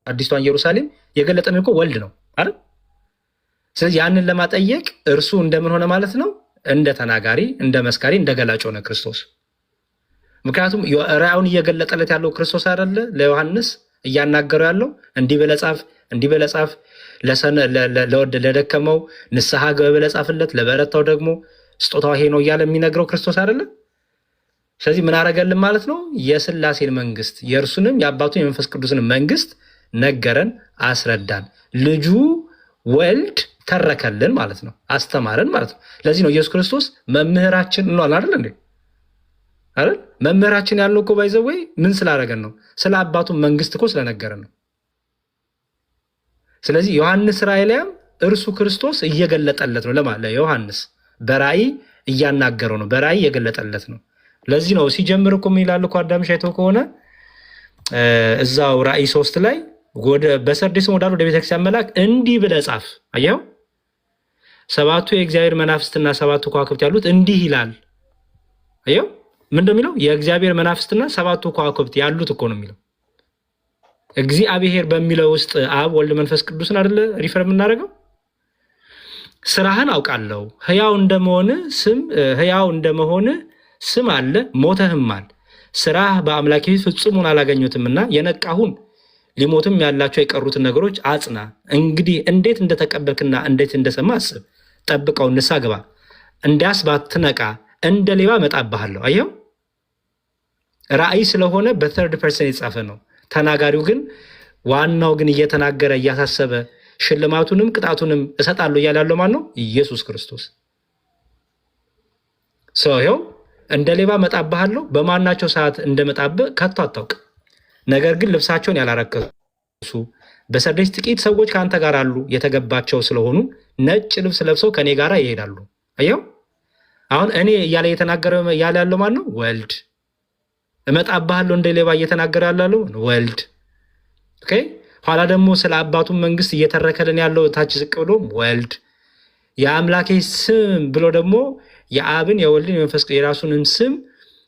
አዲስቷን ኢየሩሳሌም የገለጠን እኮ ወልድ ነው አይደል? ስለዚህ ያንን ለማጠየቅ እርሱ እንደምን ሆነ ማለት ነው? እንደ ተናጋሪ፣ እንደ መስካሪ፣ እንደ ገላጭ ሆነ ክርስቶስ። ምክንያቱም ራእዩን እየገለጠለት ያለው ክርስቶስ አይደለ? ለዮሐንስ እያናገረው ያለው እንዲህ ብለህ ጻፍ፣ እንዲህ ብለህ ጻፍ፣ ለደከመው ንስሐ ብለህ ጻፍለት፣ ለበረታው ደግሞ ስጦታው ይሄ ነው እያለ የሚነግረው ክርስቶስ አይደለ? ስለዚህ ምን አደረገልን ማለት ነው? የሥላሴን መንግስት የእርሱንም የአባቱን የመንፈስ ቅዱስን መንግስት ነገረን፣ አስረዳን። ልጁ ወልድ ተረከልን ማለት ነው፣ አስተማረን ማለት ነው። ለዚህ ነው ኢየሱስ ክርስቶስ መምህራችን እንሏል አይደል እንዴ? አይደል? መምህራችን ያልነው እኮ ባይዘወይ ምን ስላደረገን ነው? ስለ አባቱ መንግስት እኮ ስለነገረን ነው። ስለዚህ ዮሐንስ ራእይ ላይም እርሱ ክርስቶስ እየገለጠለት ነው ለዮሐንስ በራእይ እያናገረው ነው፣ በራእይ እየገለጠለት ነው። ለዚህ ነው ሲጀምር እኮ ምን ይላል እኮ አዳም ሻይተው ከሆነ እዛው ራእይ 3 ላይ በሰርዴስም ወዳሉ ወደ ቤተክርስቲያን መልአክ እንዲህ ብለህ ጻፍ። አየኸው? ሰባቱ የእግዚአብሔር መናፍስትና ሰባቱ ከዋክብት ያሉት እንዲህ ይላል። አየኸው? ምን እንደሚለው? የእግዚአብሔር መናፍስትና ሰባቱ ከዋክብት ያሉት እኮ ነው የሚለው። እግዚአብሔር በሚለው ውስጥ አብ፣ ወልድ፣ መንፈስ ቅዱስን አይደለ ሪፈር የምናደርገው? ስራህን አውቃለሁ፣ ህያው እንደመሆን ስም አለ፣ ሞተህማል። ስራህ በአምላክ ፊት ፍጹሙን አላገኙትምና የነቃሁን ሊሞትም ያላቸው የቀሩትን ነገሮች አጽና። እንግዲህ እንዴት እንደተቀበልክና እንዴት እንደሰማ አስብ፣ ጠብቀው፣ ንስሐ ግባ። እንዲያስ ባትነቃ እንደ ሌባ እመጣብሃለሁ። አየኸው? ራእይ ስለሆነ በተርድ ፐርሰን የተጻፈ ነው። ተናጋሪው ግን ዋናው ግን እየተናገረ እያሳሰበ ሽልማቱንም ቅጣቱንም እሰጣለሁ እያለ ያለው ማን ነው? ኢየሱስ ክርስቶስ። ይኸው እንደ ሌባ እመጣብሃለሁ፣ በማናቸው ሰዓት እንደመጣብህ ከቶ አታውቅ። ነገር ግን ልብሳቸውን ያላረከሱ በሰርዴስ ጥቂት ሰዎች ከአንተ ጋር አሉ፣ የተገባቸው ስለሆኑ ነጭ ልብስ ለብሰው ከእኔ ጋር ይሄዳሉ። አየኸው? አሁን እኔ እያለ እየተናገረ ያለ ያለው ማን ነው? ወልድ። እመጣብሃለሁ እንደ ሌባ እየተናገረ ያለው ወልድ። ኦኬ። ኋላ ደግሞ ስለ አባቱን መንግስት እየተረከልን ያለው ታች ዝቅ ብሎ ወልድ። የአምላኬ ስም ብሎ ደግሞ የአብን የወልድን የመንፈስ የራሱንም ስም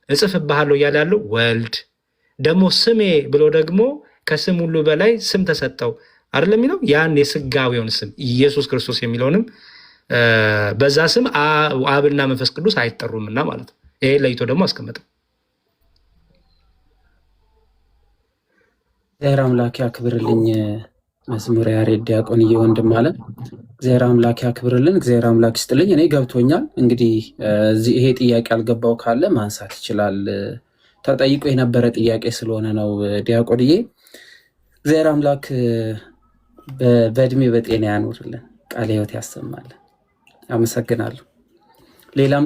እጽፍብሃለሁ እያለ ያለው ወልድ። ደግሞ ስሜ ብሎ ደግሞ ከስም ሁሉ በላይ ስም ተሰጠው አይደለም የሚለው? ያን የስጋዊውን ስም ኢየሱስ ክርስቶስ የሚለውንም በዛ ስም አብና መንፈስ ቅዱስ አይጠሩምና ማለት ነው። ይሄ ለይቶ ደግሞ አስቀመጠ። እግዚአብሔር አምላክ ያክብርልኝ። መዝሙረ ያሬድ ዲያቆንዬ ወንድም አለ። እግዚአብሔር አምላክ ያክብርልን፣ እግዚአብሔር አምላክ ይስጥልኝ። እኔ ገብቶኛል። እንግዲህ ይሄ ጥያቄ አልገባው ካለ ማንሳት ይችላል። ተጠይቆ የነበረ ጥያቄ ስለሆነ ነው። ዲያቆንዬ እግዚአብሔር አምላክ በእድሜ በጤና ያኖርልን፣ ቃለ ሕይወት ያሰማልን። አመሰግናለሁ። ሌላም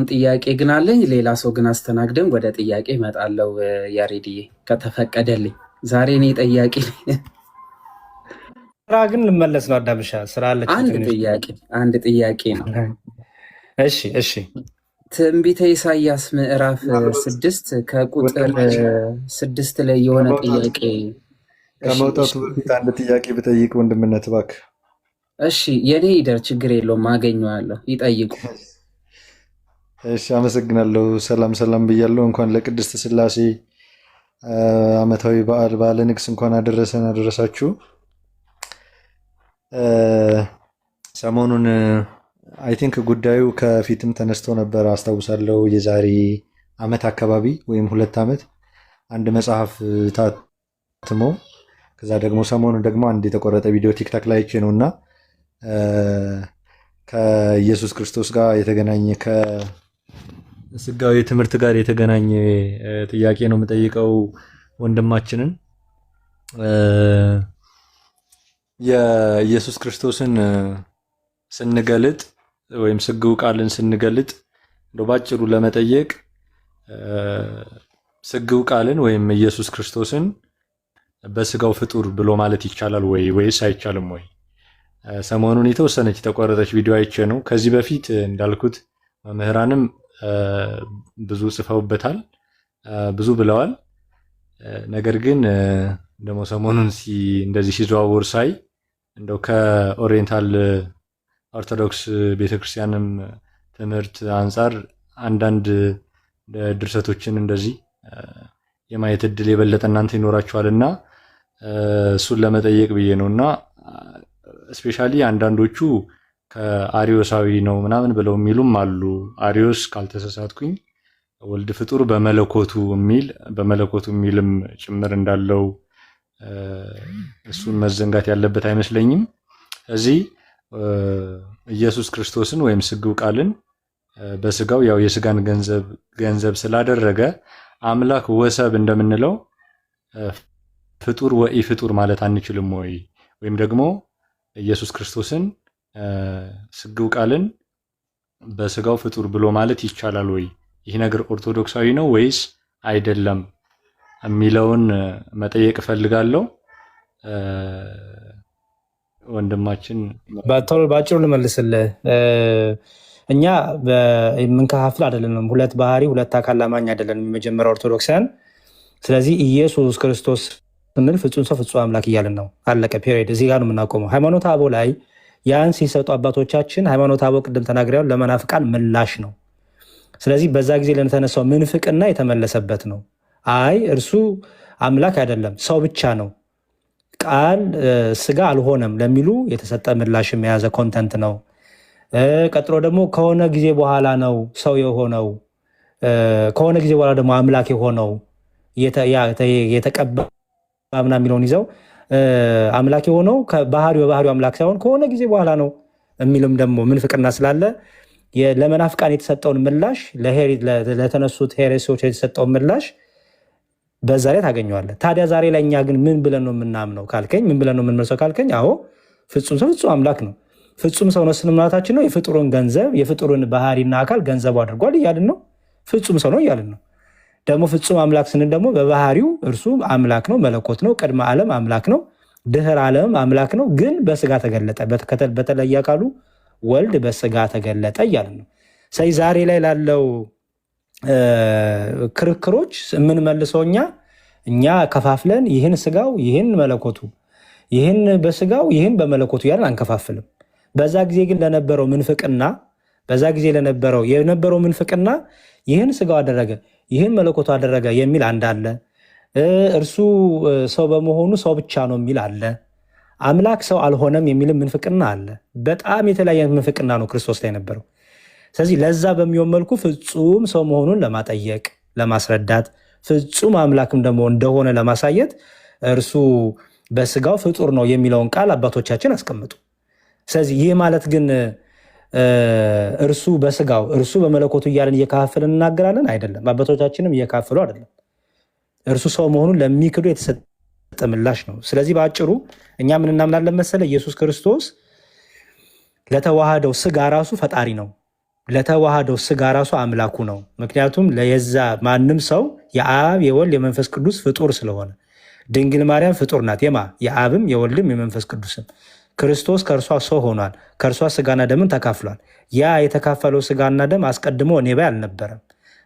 ጥያቄ ግን አለኝ። ሌላ ሰው ግን አስተናግደን ወደ ጥያቄ እመጣለሁ። ያሬድዬ ከተፈቀደልኝ ዛሬ እኔ ጠያቂ ስራ ግን ልመለስ ነው። አዳምሻ ስራ አለች። አንድ ጥያቄ ነው። እሺ ትንቢተ ኢሳይያስ ምዕራፍ 6 ከቁጥር 6 ላይ የሆነ ጥያቄ ከመውጣቱ በፊት አንድ ጥያቄ ብጠይቅ ወንድምነት እባክህ። እሺ የኔ ይደር፣ ችግር የለውም አገኘዋለሁ። ይጠይቁ። እሺ አመሰግናለሁ። ሰላም ብያለሁ። እንኳን ለቅድስት ሥላሴ ዓመታዊ በዓለ ንግስ እንኳን አደረሰን አደረሳችሁ። ሰሞኑን አይ ቲንክ ጉዳዩ ከፊትም ተነስቶ ነበር አስታውሳለሁ። የዛሬ ዓመት አካባቢ ወይም 2 ዓመት አንድ መጽሐፍ ታትሞ ከዛ ደግሞ ሰሞኑን ደግሞ አንድ የተቆረጠ ቪዲዮ ቲክታክ ላይ አይቼ ነው እና ከኢየሱስ ክርስቶስ ጋር የተገናኘ ከስጋዊ ትምህርት ጋር የተገናኘ ጥያቄ ነው የምጠይቀው ወንድማችንን። የኢየሱስ ክርስቶስን ስንገልጥ ወይም ስግው ቃልን ስንገልጥ ባጭሩ ለመጠየቅ ስግው ቃልን ወይም ኢየሱስ ክርስቶስን በስጋው ፍጡር ብሎ ማለት ይቻላል ወይስ አይቻልም ወይ? ሰሞኑን የተወሰነች የተቋረጠች ቪዲዮ አይቼ ነው። ከዚህ በፊት እንዳልኩት መምህራንም ብዙ ጽፈውበታል፣ ብዙ ብለዋል። ነገር ግን ደግሞ ሰሞኑን እንደዚህ ሲዘዋወር ሳይ እንደው ከኦሪየንታል ኦርቶዶክስ ቤተክርስቲያንም ትምህርት አንጻር አንዳንድ ድርሰቶችን እንደዚህ የማየት እድል የበለጠ እናንተ ይኖራችኋልና እሱን ለመጠየቅ ብዬ ነውና ስፔሻሊ አንዳንዶቹ ከአሪዮሳዊ ነው ምናምን ብለው የሚሉም አሉ። አሪዮስ ካልተሳሳትኩኝ ወልድ ፍጡር በመለኮቱ የሚልም ጭምር እንዳለው እሱን መዘንጋት ያለበት አይመስለኝም። እዚህ ኢየሱስ ክርስቶስን ወይም ስግው ቃልን በስጋው ያው የስጋን ገንዘብ ስላደረገ አምላክ ወሰብ እንደምንለው ፍጡር ወኢ ፍጡር ማለት አንችልም ወይ? ወይም ደግሞ ኢየሱስ ክርስቶስን ስግው ቃልን በስጋው ፍጡር ብሎ ማለት ይቻላል ወይ? ይህ ነገር ኦርቶዶክሳዊ ነው ወይስ አይደለም የሚለውን መጠየቅ እፈልጋለሁ። ወንድማችን ባጭሩ ልመልስልህ። እኛ የምንከፋፍል አይደለንም። ሁለት ባህሪ ሁለት አካል አማኝ አይደለንም የመጀመሪያ ኦርቶዶክሳውያን። ስለዚህ ኢየሱስ ክርስቶስ ስንል ፍጹም ሰው ፍጹም አምላክ እያልን ነው። አለቀ፣ ፔሪድ። እዚህ ጋር ነው የምናቆመው። ሃይማኖተ አበው ላይ ያን ሲሰጡ አባቶቻችን ሃይማኖተ አበው ቅድም ተናግሬያለሁ፣ ለመናፍቃን ምላሽ ነው። ስለዚህ በዛ ጊዜ ለተነሳው ምንፍቅና የተመለሰበት ነው። አይ እርሱ አምላክ አይደለም ሰው ብቻ ነው፣ ቃል ስጋ አልሆነም ለሚሉ የተሰጠ ምላሽም የያዘ ኮንተንት ነው። ቀጥሎ ደግሞ ከሆነ ጊዜ በኋላ ነው ሰው የሆነው፣ ከሆነ ጊዜ በኋላ ደግሞ አምላክ የሆነው የተቀባ ምና የሚለውን ይዘው አምላክ የሆነው በባህሪው አምላክ ሳይሆን ከሆነ ጊዜ በኋላ ነው የሚልም ደግሞ ምንፍቅና ስላለ ለመናፍቃን የተሰጠውን ምላሽ ለተነሱት ሄሬሲዎች የተሰጠውን ምላሽ በዛ ላይ ታገኘዋለህ። ታዲያ ዛሬ ላይ እኛ ግን ምን ብለን ነው የምናምነው ካልከኝ፣ ምን ብለን ነው የምንመልሰው ካልከኝ፣ አዎ ፍጹም ሰው ፍጹም አምላክ ነው። ፍጹም ሰው ነው ስንምናታችን ነው የፍጡሩን ገንዘብ የፍጡሩን ባህሪና አካል ገንዘቡ አድርጓል እያልን ነው። ፍጹም ሰው ነው እያልን ነው። ደግሞ ፍጹም አምላክ ስንል ደግሞ በባህሪው እርሱ አምላክ ነው፣ መለኮት ነው፣ ቅድመ ዓለም አምላክ ነው፣ ድህር ዓለም አምላክ ነው። ግን በስጋ ተገለጠ፣ በተለየ አካሉ ወልድ በስጋ ተገለጠ እያልን ነው። ስለዚህ ዛሬ ላይ ላለው ክርክሮች የምንመልሰው እኛ ከፋፍለን ይህን ስጋው ይህን መለኮቱ ይህን በስጋው ይህን በመለኮቱ ያለን አንከፋፍልም። በዛ ጊዜ ግን ለነበረው ምንፍቅና የነበረው ምንፍቅና ይህን ስጋው አደረገ ይህን መለኮቱ አደረገ የሚል አንድ አለ። እርሱ ሰው በመሆኑ ሰው ብቻ ነው የሚል አለ። አምላክ ሰው አልሆነም የሚልም ምንፍቅና አለ። በጣም የተለያየ ምንፍቅና ነው ክርስቶስ ላይ ነበረው። ስለዚህ ለዛ በሚሆን መልኩ ፍጹም ሰው መሆኑን ለማጠየቅ ለማስረዳት፣ ፍጹም አምላክም ደግሞ እንደሆነ ለማሳየት እርሱ በስጋው ፍጡር ነው የሚለውን ቃል አባቶቻችን አስቀምጡ። ስለዚህ ይህ ማለት ግን እርሱ በስጋው እርሱ በመለኮቱ እያለን እየካፈልን እናገራለን አይደለም። አባቶቻችንም እየካፈሉ አይደለም። እርሱ ሰው መሆኑን ለሚክዱ የተሰጠ ምላሽ ነው። ስለዚህ በአጭሩ እኛ ምን እናምናለን መሰለ? ኢየሱስ ክርስቶስ ለተዋሃደው ስጋ ራሱ ፈጣሪ ነው። ለተዋሃደው ስጋ ራሱ አምላኩ ነው። ምክንያቱም ለየዛ ማንም ሰው የአብ የወልድ የመንፈስ ቅዱስ ፍጡር ስለሆነ፣ ድንግል ማርያም ፍጡር ናት። የአብም የወልድም የመንፈስ ቅዱስም። ክርስቶስ ከእርሷ ሰው ሆኗል። ከእርሷ ስጋና ደምን ተካፍሏል። ያ የተካፈለው ስጋና ደም አስቀድሞ ኔባይ አልነበረም፣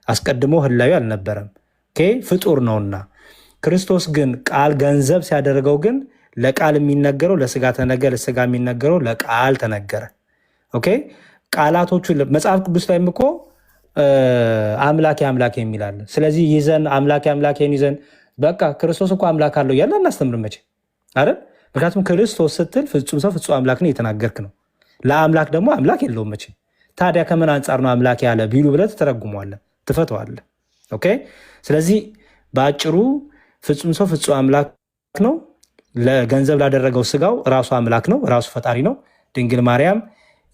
አስቀድሞ ህላዊ አልነበረም። ፍጡር ነውና። ክርስቶስ ግን ቃል ገንዘብ ሲያደርገው ግን ለቃል የሚነገረው ለስጋ ተነገረ፣ ለስጋ የሚነገረው ለቃል ተነገረ። ቃላቶቹ መጽሐፍ ቅዱስ ላይም እኮ አምላኬ አምላኬ የሚላለ። ስለዚህ ይዘን አምላኬ አምላኬን ይዘን በቃ ክርስቶስ እኮ አምላክ አለው እያለ እናስተምርም መቼ አይደል? ምክንያቱም ክርስቶስ ስትል ፍጹም ሰው ፍጹም አምላክ ነው እየተናገርክ ነው። ለአምላክ ደግሞ አምላክ የለውም መቼ። ታዲያ ከምን አንጻር ነው አምላክ ያለ ቢሉ ብለህ ትተረጉመዋለህ፣ ትፈተዋለህ። ስለዚህ በአጭሩ ፍጹም ሰው ፍጹም አምላክ ነው። ለገንዘብ ላደረገው ስጋው ራሱ አምላክ ነው፣ ራሱ ፈጣሪ ነው። ድንግል ማርያም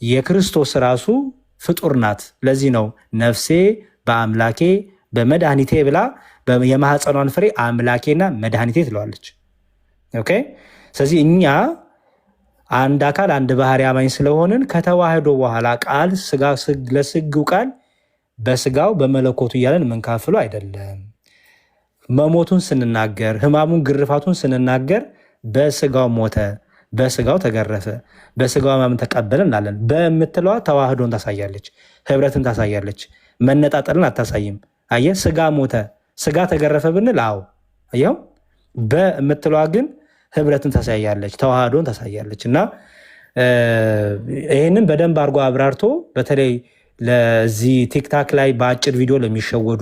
የክርስቶስ ራሱ ፍጡር ናት። ለዚህ ነው ነፍሴ በአምላኬ በመድኃኒቴ ብላ የማህፀኗን ፍሬ አምላኬና መድኃኒቴ ትለዋለች። ኦኬ። ስለዚህ እኛ አንድ አካል አንድ ባህሪ አማኝ ስለሆንን ከተዋህዶ በኋላ ቃል ለስግው ቃል በስጋው በመለኮቱ እያለን የምንካፍሉ አይደለም። መሞቱን ስንናገር ሕማሙን ግርፋቱን ስንናገር በስጋው ሞተ፣ በስጋው ተገረፈ፣ በስጋው ሕማምን ተቀበለ እናለን። በምትለዋ ተዋህዶን ታሳያለች፣ ህብረትን ታሳያለች፣ መነጣጠልን አታሳይም። አየህ፣ ስጋ ሞተ ስጋ ተገረፈ ብንል አዎ፣ አየው። በምትለዋ ግን ህብረትን ታሳያለች፣ ተዋህዶን ታሳያለች። እና ይህንን በደንብ አድርጎ አብራርቶ በተለይ ለዚህ ቲክታክ ላይ በአጭር ቪዲዮ ለሚሸወዱ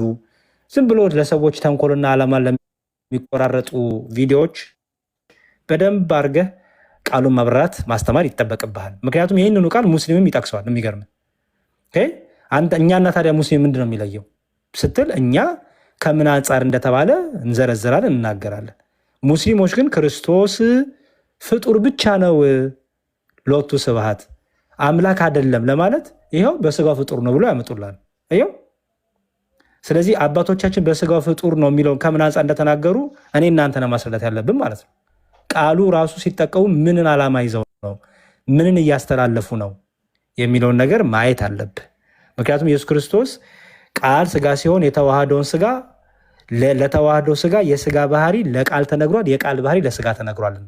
ዝም ብሎ ለሰዎች ተንኮልና ዓላማን ለሚቆራረጡ ቪዲዮዎች በደንብ አድርገህ ቃሉን ማብራራት ማስተማር ይጠበቅብሃል። ምክንያቱም ይህንኑ ቃል ሙስሊምም ይጠቅሰዋል። የሚገርም እኛና ታዲያ ሙስሊም ምንድን ነው የሚለየው ስትል እኛ ከምን አንጻር እንደተባለ እንዘረዝራለን፣ እናገራለን። ሙስሊሞች ግን ክርስቶስ ፍጡር ብቻ ነው፣ ሎቱ ስብሐት አምላክ አይደለም ለማለት ይኸው በስጋው ፍጡር ነው ብሎ ያመጡላል። ይኸው ስለዚህ አባቶቻችን በስጋው ፍጡር ነው የሚለውን ከምን አንጻር እንደተናገሩ እኔ እናንተ ነው ማስረዳት ያለብን ማለት ነው። ቃሉ ራሱ ሲጠቀሙ ምንን ዓላማ ይዘው ነው፣ ምንን እያስተላለፉ ነው የሚለውን ነገር ማየት አለብህ። ምክንያቱም ኢየሱስ ክርስቶስ ቃል ስጋ ሲሆን የተዋህደውን ስጋ ለተዋህዶ ስጋ የስጋ ባህሪ ለቃል ተነግሯል፣ የቃል ባህሪ ለስጋ ተነግሯልና።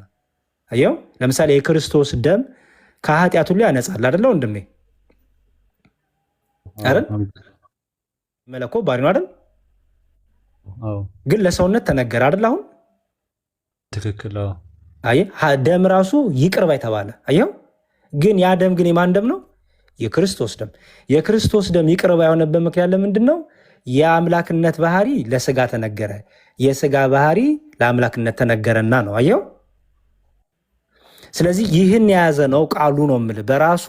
አየው ለምሳሌ የክርስቶስ ደም ከኃጢአት ሁሉ ያነጻል አይደለ ወንድሜ? አይደል? መለኮ ባህሪ ነው አይደል? ግን ለሰውነት ተነገረ አይደል? አሁን ትክክል። አየህ ደም ራሱ ይቅር ባይ ተባለ። አየው ግን ያ ደም ግን የማን ደም ነው? የክርስቶስ ደም። የክርስቶስ ደም ይቅር ባይ የሆነበት ምክንያት ለምንድን ነው? የአምላክነት ባህሪ ለስጋ ተነገረ፣ የስጋ ባህሪ ለአምላክነት ተነገረና ነው። አየው ስለዚህ ይህን የያዘ ነው ቃሉ ነው የምልህ። በራሱ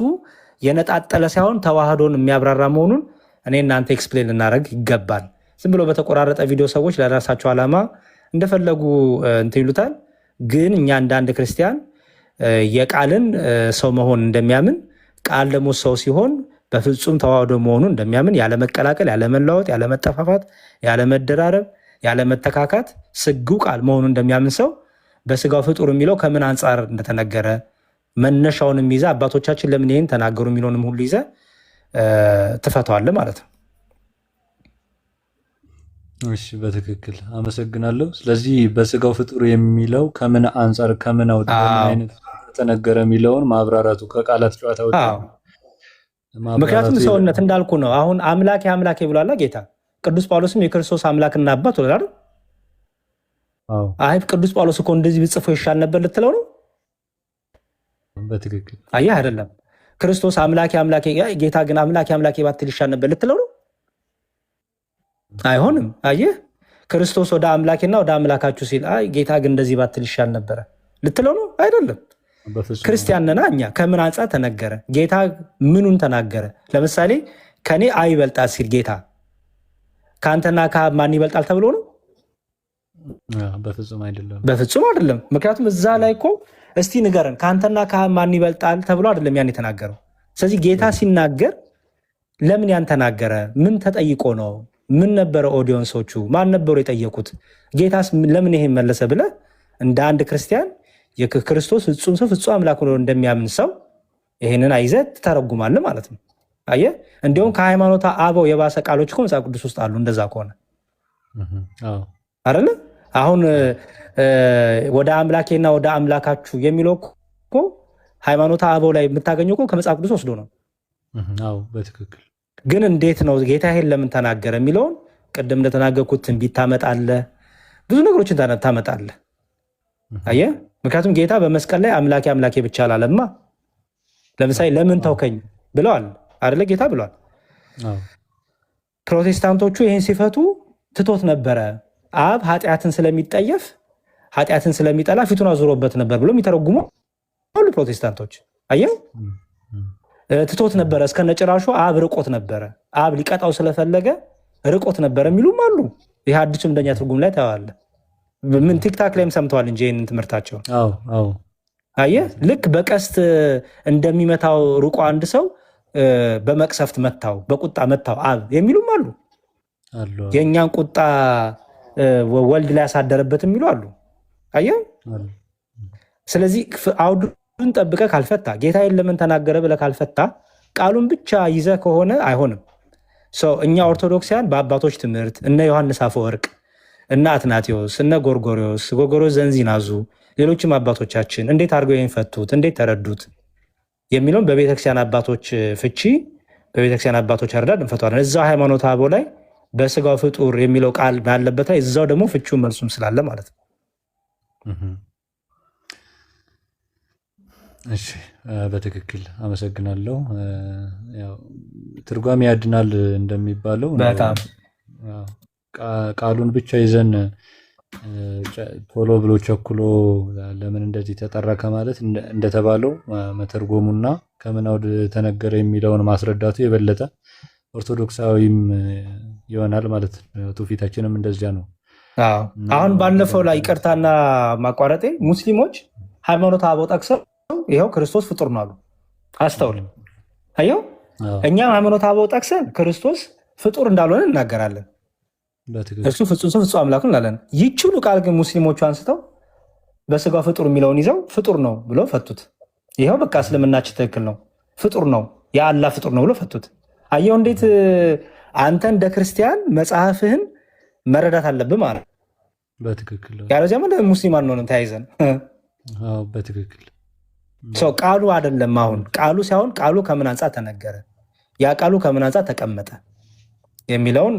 የነጣጠለ ሳይሆን ተዋህዶን የሚያብራራ መሆኑን እኔ እናንተ ኤክስፕሌን ልናደርግ ይገባል። ዝም ብሎ በተቆራረጠ ቪዲዮ ሰዎች ለራሳቸው ዓላማ እንደፈለጉ እንትን ይሉታል። ግን እኛ እንደ አንድ ክርስቲያን የቃልን ሰው መሆን እንደሚያምን ቃል ደግሞ ሰው ሲሆን በፍጹም ተዋህዶ መሆኑን እንደሚያምን ያለመቀላቀል፣ ያለመለወጥ፣ ያለመጠፋፋት፣ ያለመደራረብ፣ ያለመተካካት ስግው ቃል መሆኑን እንደሚያምን ሰው በስጋው ፍጡር የሚለው ከምን አንጻር እንደተነገረ መነሻውንም ይዘ አባቶቻችን ለምን ይህን ተናገሩ የሚለውንም ሁሉ ይዘ ትፈተዋለህ ማለት ነው። እሺ በትክክል አመሰግናለሁ። ስለዚህ በስጋው ፍጡር የሚለው ከምን አንጻር ከምን አውድ አይነት ተነገረ የሚለውን ማብራራቱ ከቃላት ጨዋታ ወጣ። ምክንያቱም ሰውነት እንዳልኩ ነው። አሁን አምላኬ አምላኬ ብሏላ ጌታ። ቅዱስ ጳውሎስም የክርስቶስ አምላክና አባት ወላል። አይ ቅዱስ ጳውሎስ እኮ እንደዚህ ብጽፎ ይሻል ነበር ልትለው ነው? በትክክል አየህ አይደለም። ክርስቶስ አምላኬ አምላኬ ጌታ ግን አምላኬ አምላኬ ባትል ይሻል ነበር ልትለው ነው? አይሆንም። አየህ ክርስቶስ ወደ አምላኬና ወደ አምላካችሁ ሲል አይ ጌታ ግን እንደዚህ ባትል ይሻል ነበረ ልትለው ነው? አይደለም። ክርስቲያን ነና እኛ ከምን አንጻር ተነገረ? ጌታ ምኑን ተናገረ? ለምሳሌ ከኔ አይ ይበልጣል ሲል ጌታ ከአንተና ከአብ ማን ይበልጣል ተብሎ ነው? በፍጹም አይደለም። በፍጹም አይደለም። ምክንያቱም እዛ ላይ እኮ እስቲ ንገረን ከአንተና ከአብ ማን ይበልጣል ተብሎ አይደለም ያን የተናገረው። ስለዚህ ጌታ ሲናገር ለምን ያን ተናገረ? ምን ተጠይቆ ነው? ምን ነበረ? ኦዲየንሶቹ ማን ነበሩ የጠየቁት? ጌታስ ለምን ይሄን መለሰ ብለህ እንደ አንድ ክርስቲያን የክርስቶስ ፍጹም ሰው ፍጹም አምላክ ሆኖ እንደሚያምን ሰው ይሄንን አይዘህ ትተረጉማለህ ማለት ነው። አየህ እንዲሁም ከሃይማኖት አበው የባሰ ቃሎች እኮ መጽሐፍ ቅዱስ ውስጥ አሉ። እንደዛ ከሆነ አይደለ? አሁን ወደ አምላኬና ወደ አምላካችሁ የሚለው እኮ ሃይማኖት አበው ላይ የምታገኘው እኮ ከመጽሐፍ ቅዱስ ወስዶ ነው። በትክክል ግን እንዴት ነው ጌታ ይሄን ለምን ተናገረ የሚለውን ቅድም እንደተናገርኩት ትንቢት ታመጣለህ፣ ብዙ ነገሮችን ታመጣለህ። አየህ ምክንያቱም ጌታ በመስቀል ላይ አምላኬ አምላኬ ብቻ አላለማ። ለምሳሌ ለምን ተውከኝ ብለዋል አይደለ? ጌታ ብለዋል። ፕሮቴስታንቶቹ ይህን ሲፈቱ ትቶት ነበረ። አብ ኃጢአትን ስለሚጠየፍ ኃጢአትን ስለሚጠላ ፊቱን አዙሮበት ነበር ብሎ የሚተረጉሙ ሁሉ ፕሮቴስታንቶች። አየህ ትቶት ነበረ እስከነጭራሹ አብ ርቆት ነበረ፣ አብ ሊቀጣው ስለፈለገ ርቆት ነበረ የሚሉም አሉ። ይህ አዲሱ እንደኛ ትርጉም ላይ ታየዋለህ። ምን ቲክታክ ላይም ሰምተዋል እንጂ ይህንን ትምህርታቸውን። አየህ፣ ልክ በቀስት እንደሚመታው ሩቆ አንድ ሰው በመቅሰፍት መታው፣ በቁጣ መታው አብ የሚሉም አሉ። የእኛን ቁጣ ወልድ ላይ ያሳደረበት የሚሉ አሉ። አየህ፣ ስለዚህ አውዱን ጠብቀ ካልፈታ፣ ጌታዬን ለምን ተናገረ ብለ ካልፈታ፣ ቃሉን ብቻ ይዘ ከሆነ አይሆንም። እኛ ኦርቶዶክሲያን በአባቶች ትምህርት እነ ዮሐንስ አፈወርቅ፣ እነ አትናቴዎስ፣ እነ ጎርጎሪዎስ ዘንዚናዙ፣ ሌሎችም አባቶቻችን እንዴት አድርገው ይህን ፈቱት፣ እንዴት ተረዱት የሚለውን በቤተክርስቲያን አባቶች ፍቺ፣ በቤተክርስቲያን አባቶች አረዳድ እንፈቷለን። እዛው ሃይማኖተ አበው ላይ በስጋው ፍጡር የሚለው ቃል ባለበት ላይ እዛው ደግሞ ፍቺው መልሱም ስላለ ማለት ነው። እሺ፣ በትክክል አመሰግናለሁ። ትርጓሜ ያድናል እንደሚባለው በጣም ቃሉን ብቻ ይዘን ቶሎ ብሎ ቸኩሎ ለምን እንደዚህ ተጠራ ከማለት እንደተባለው መተርጎሙና ከምን አውድ ተነገረ የሚለውን ማስረዳቱ የበለጠ ኦርቶዶክሳዊም ይሆናል ማለት ነው። ትውፊታችንም እንደዚያ ነው። አሁን ባለፈው ላይ ይቅርታና ማቋረጤ ሙስሊሞች ሃይማኖተ አበው ጠቅሰው ይኸው ክርስቶስ ፍጡር ነው አሉ። አስተውል። አየው፣ እኛም ሃይማኖተ አበው ጠቅሰን ክርስቶስ ፍጡር እንዳልሆነ እናገራለን። እሱ ፍጹም ሰው ፍጹም አምላክ እንላለን። ይችሉ ቃል ግን ሙስሊሞቹ አንስተው በስጋው ፍጡር የሚለውን ይዘው ፍጡር ነው ብሎ ፈቱት። ይኸው በቃ እስልምናችን ትክክል ነው፣ ፍጡር ነው፣ የአላህ ፍጡር ነው ብሎ ፈቱት። አየው እንዴት አንተ እንደ ክርስቲያን መጽሐፍህን መረዳት አለብህ ማለት በትክክል ያለዚያ ሙስሊም አንሆንም ተያይዘን። በትክክል ቃሉ አይደለም አሁን ቃሉ ሳይሆን ቃሉ ከምን አንጻር ተነገረ፣ ያ ቃሉ ከምን አንጻር ተቀመጠ የሚለውን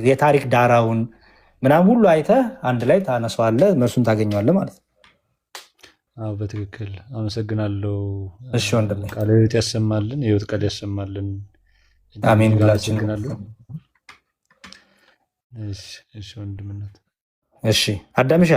የታሪክ ዳራውን ምናምን ሁሉ አይተህ አንድ ላይ ታነሳዋለህ፣ መልሱን ታገኘዋለህ ማለት ነው። በትክክል አመሰግናለሁ። እሺ ወንድሜ፣ ቃለ ሕይወት ያሰማልን፣ የሕይወት ቃል ያሰማልን። አሜን። እሺ ወንድምነት። እሺ አዳምሻ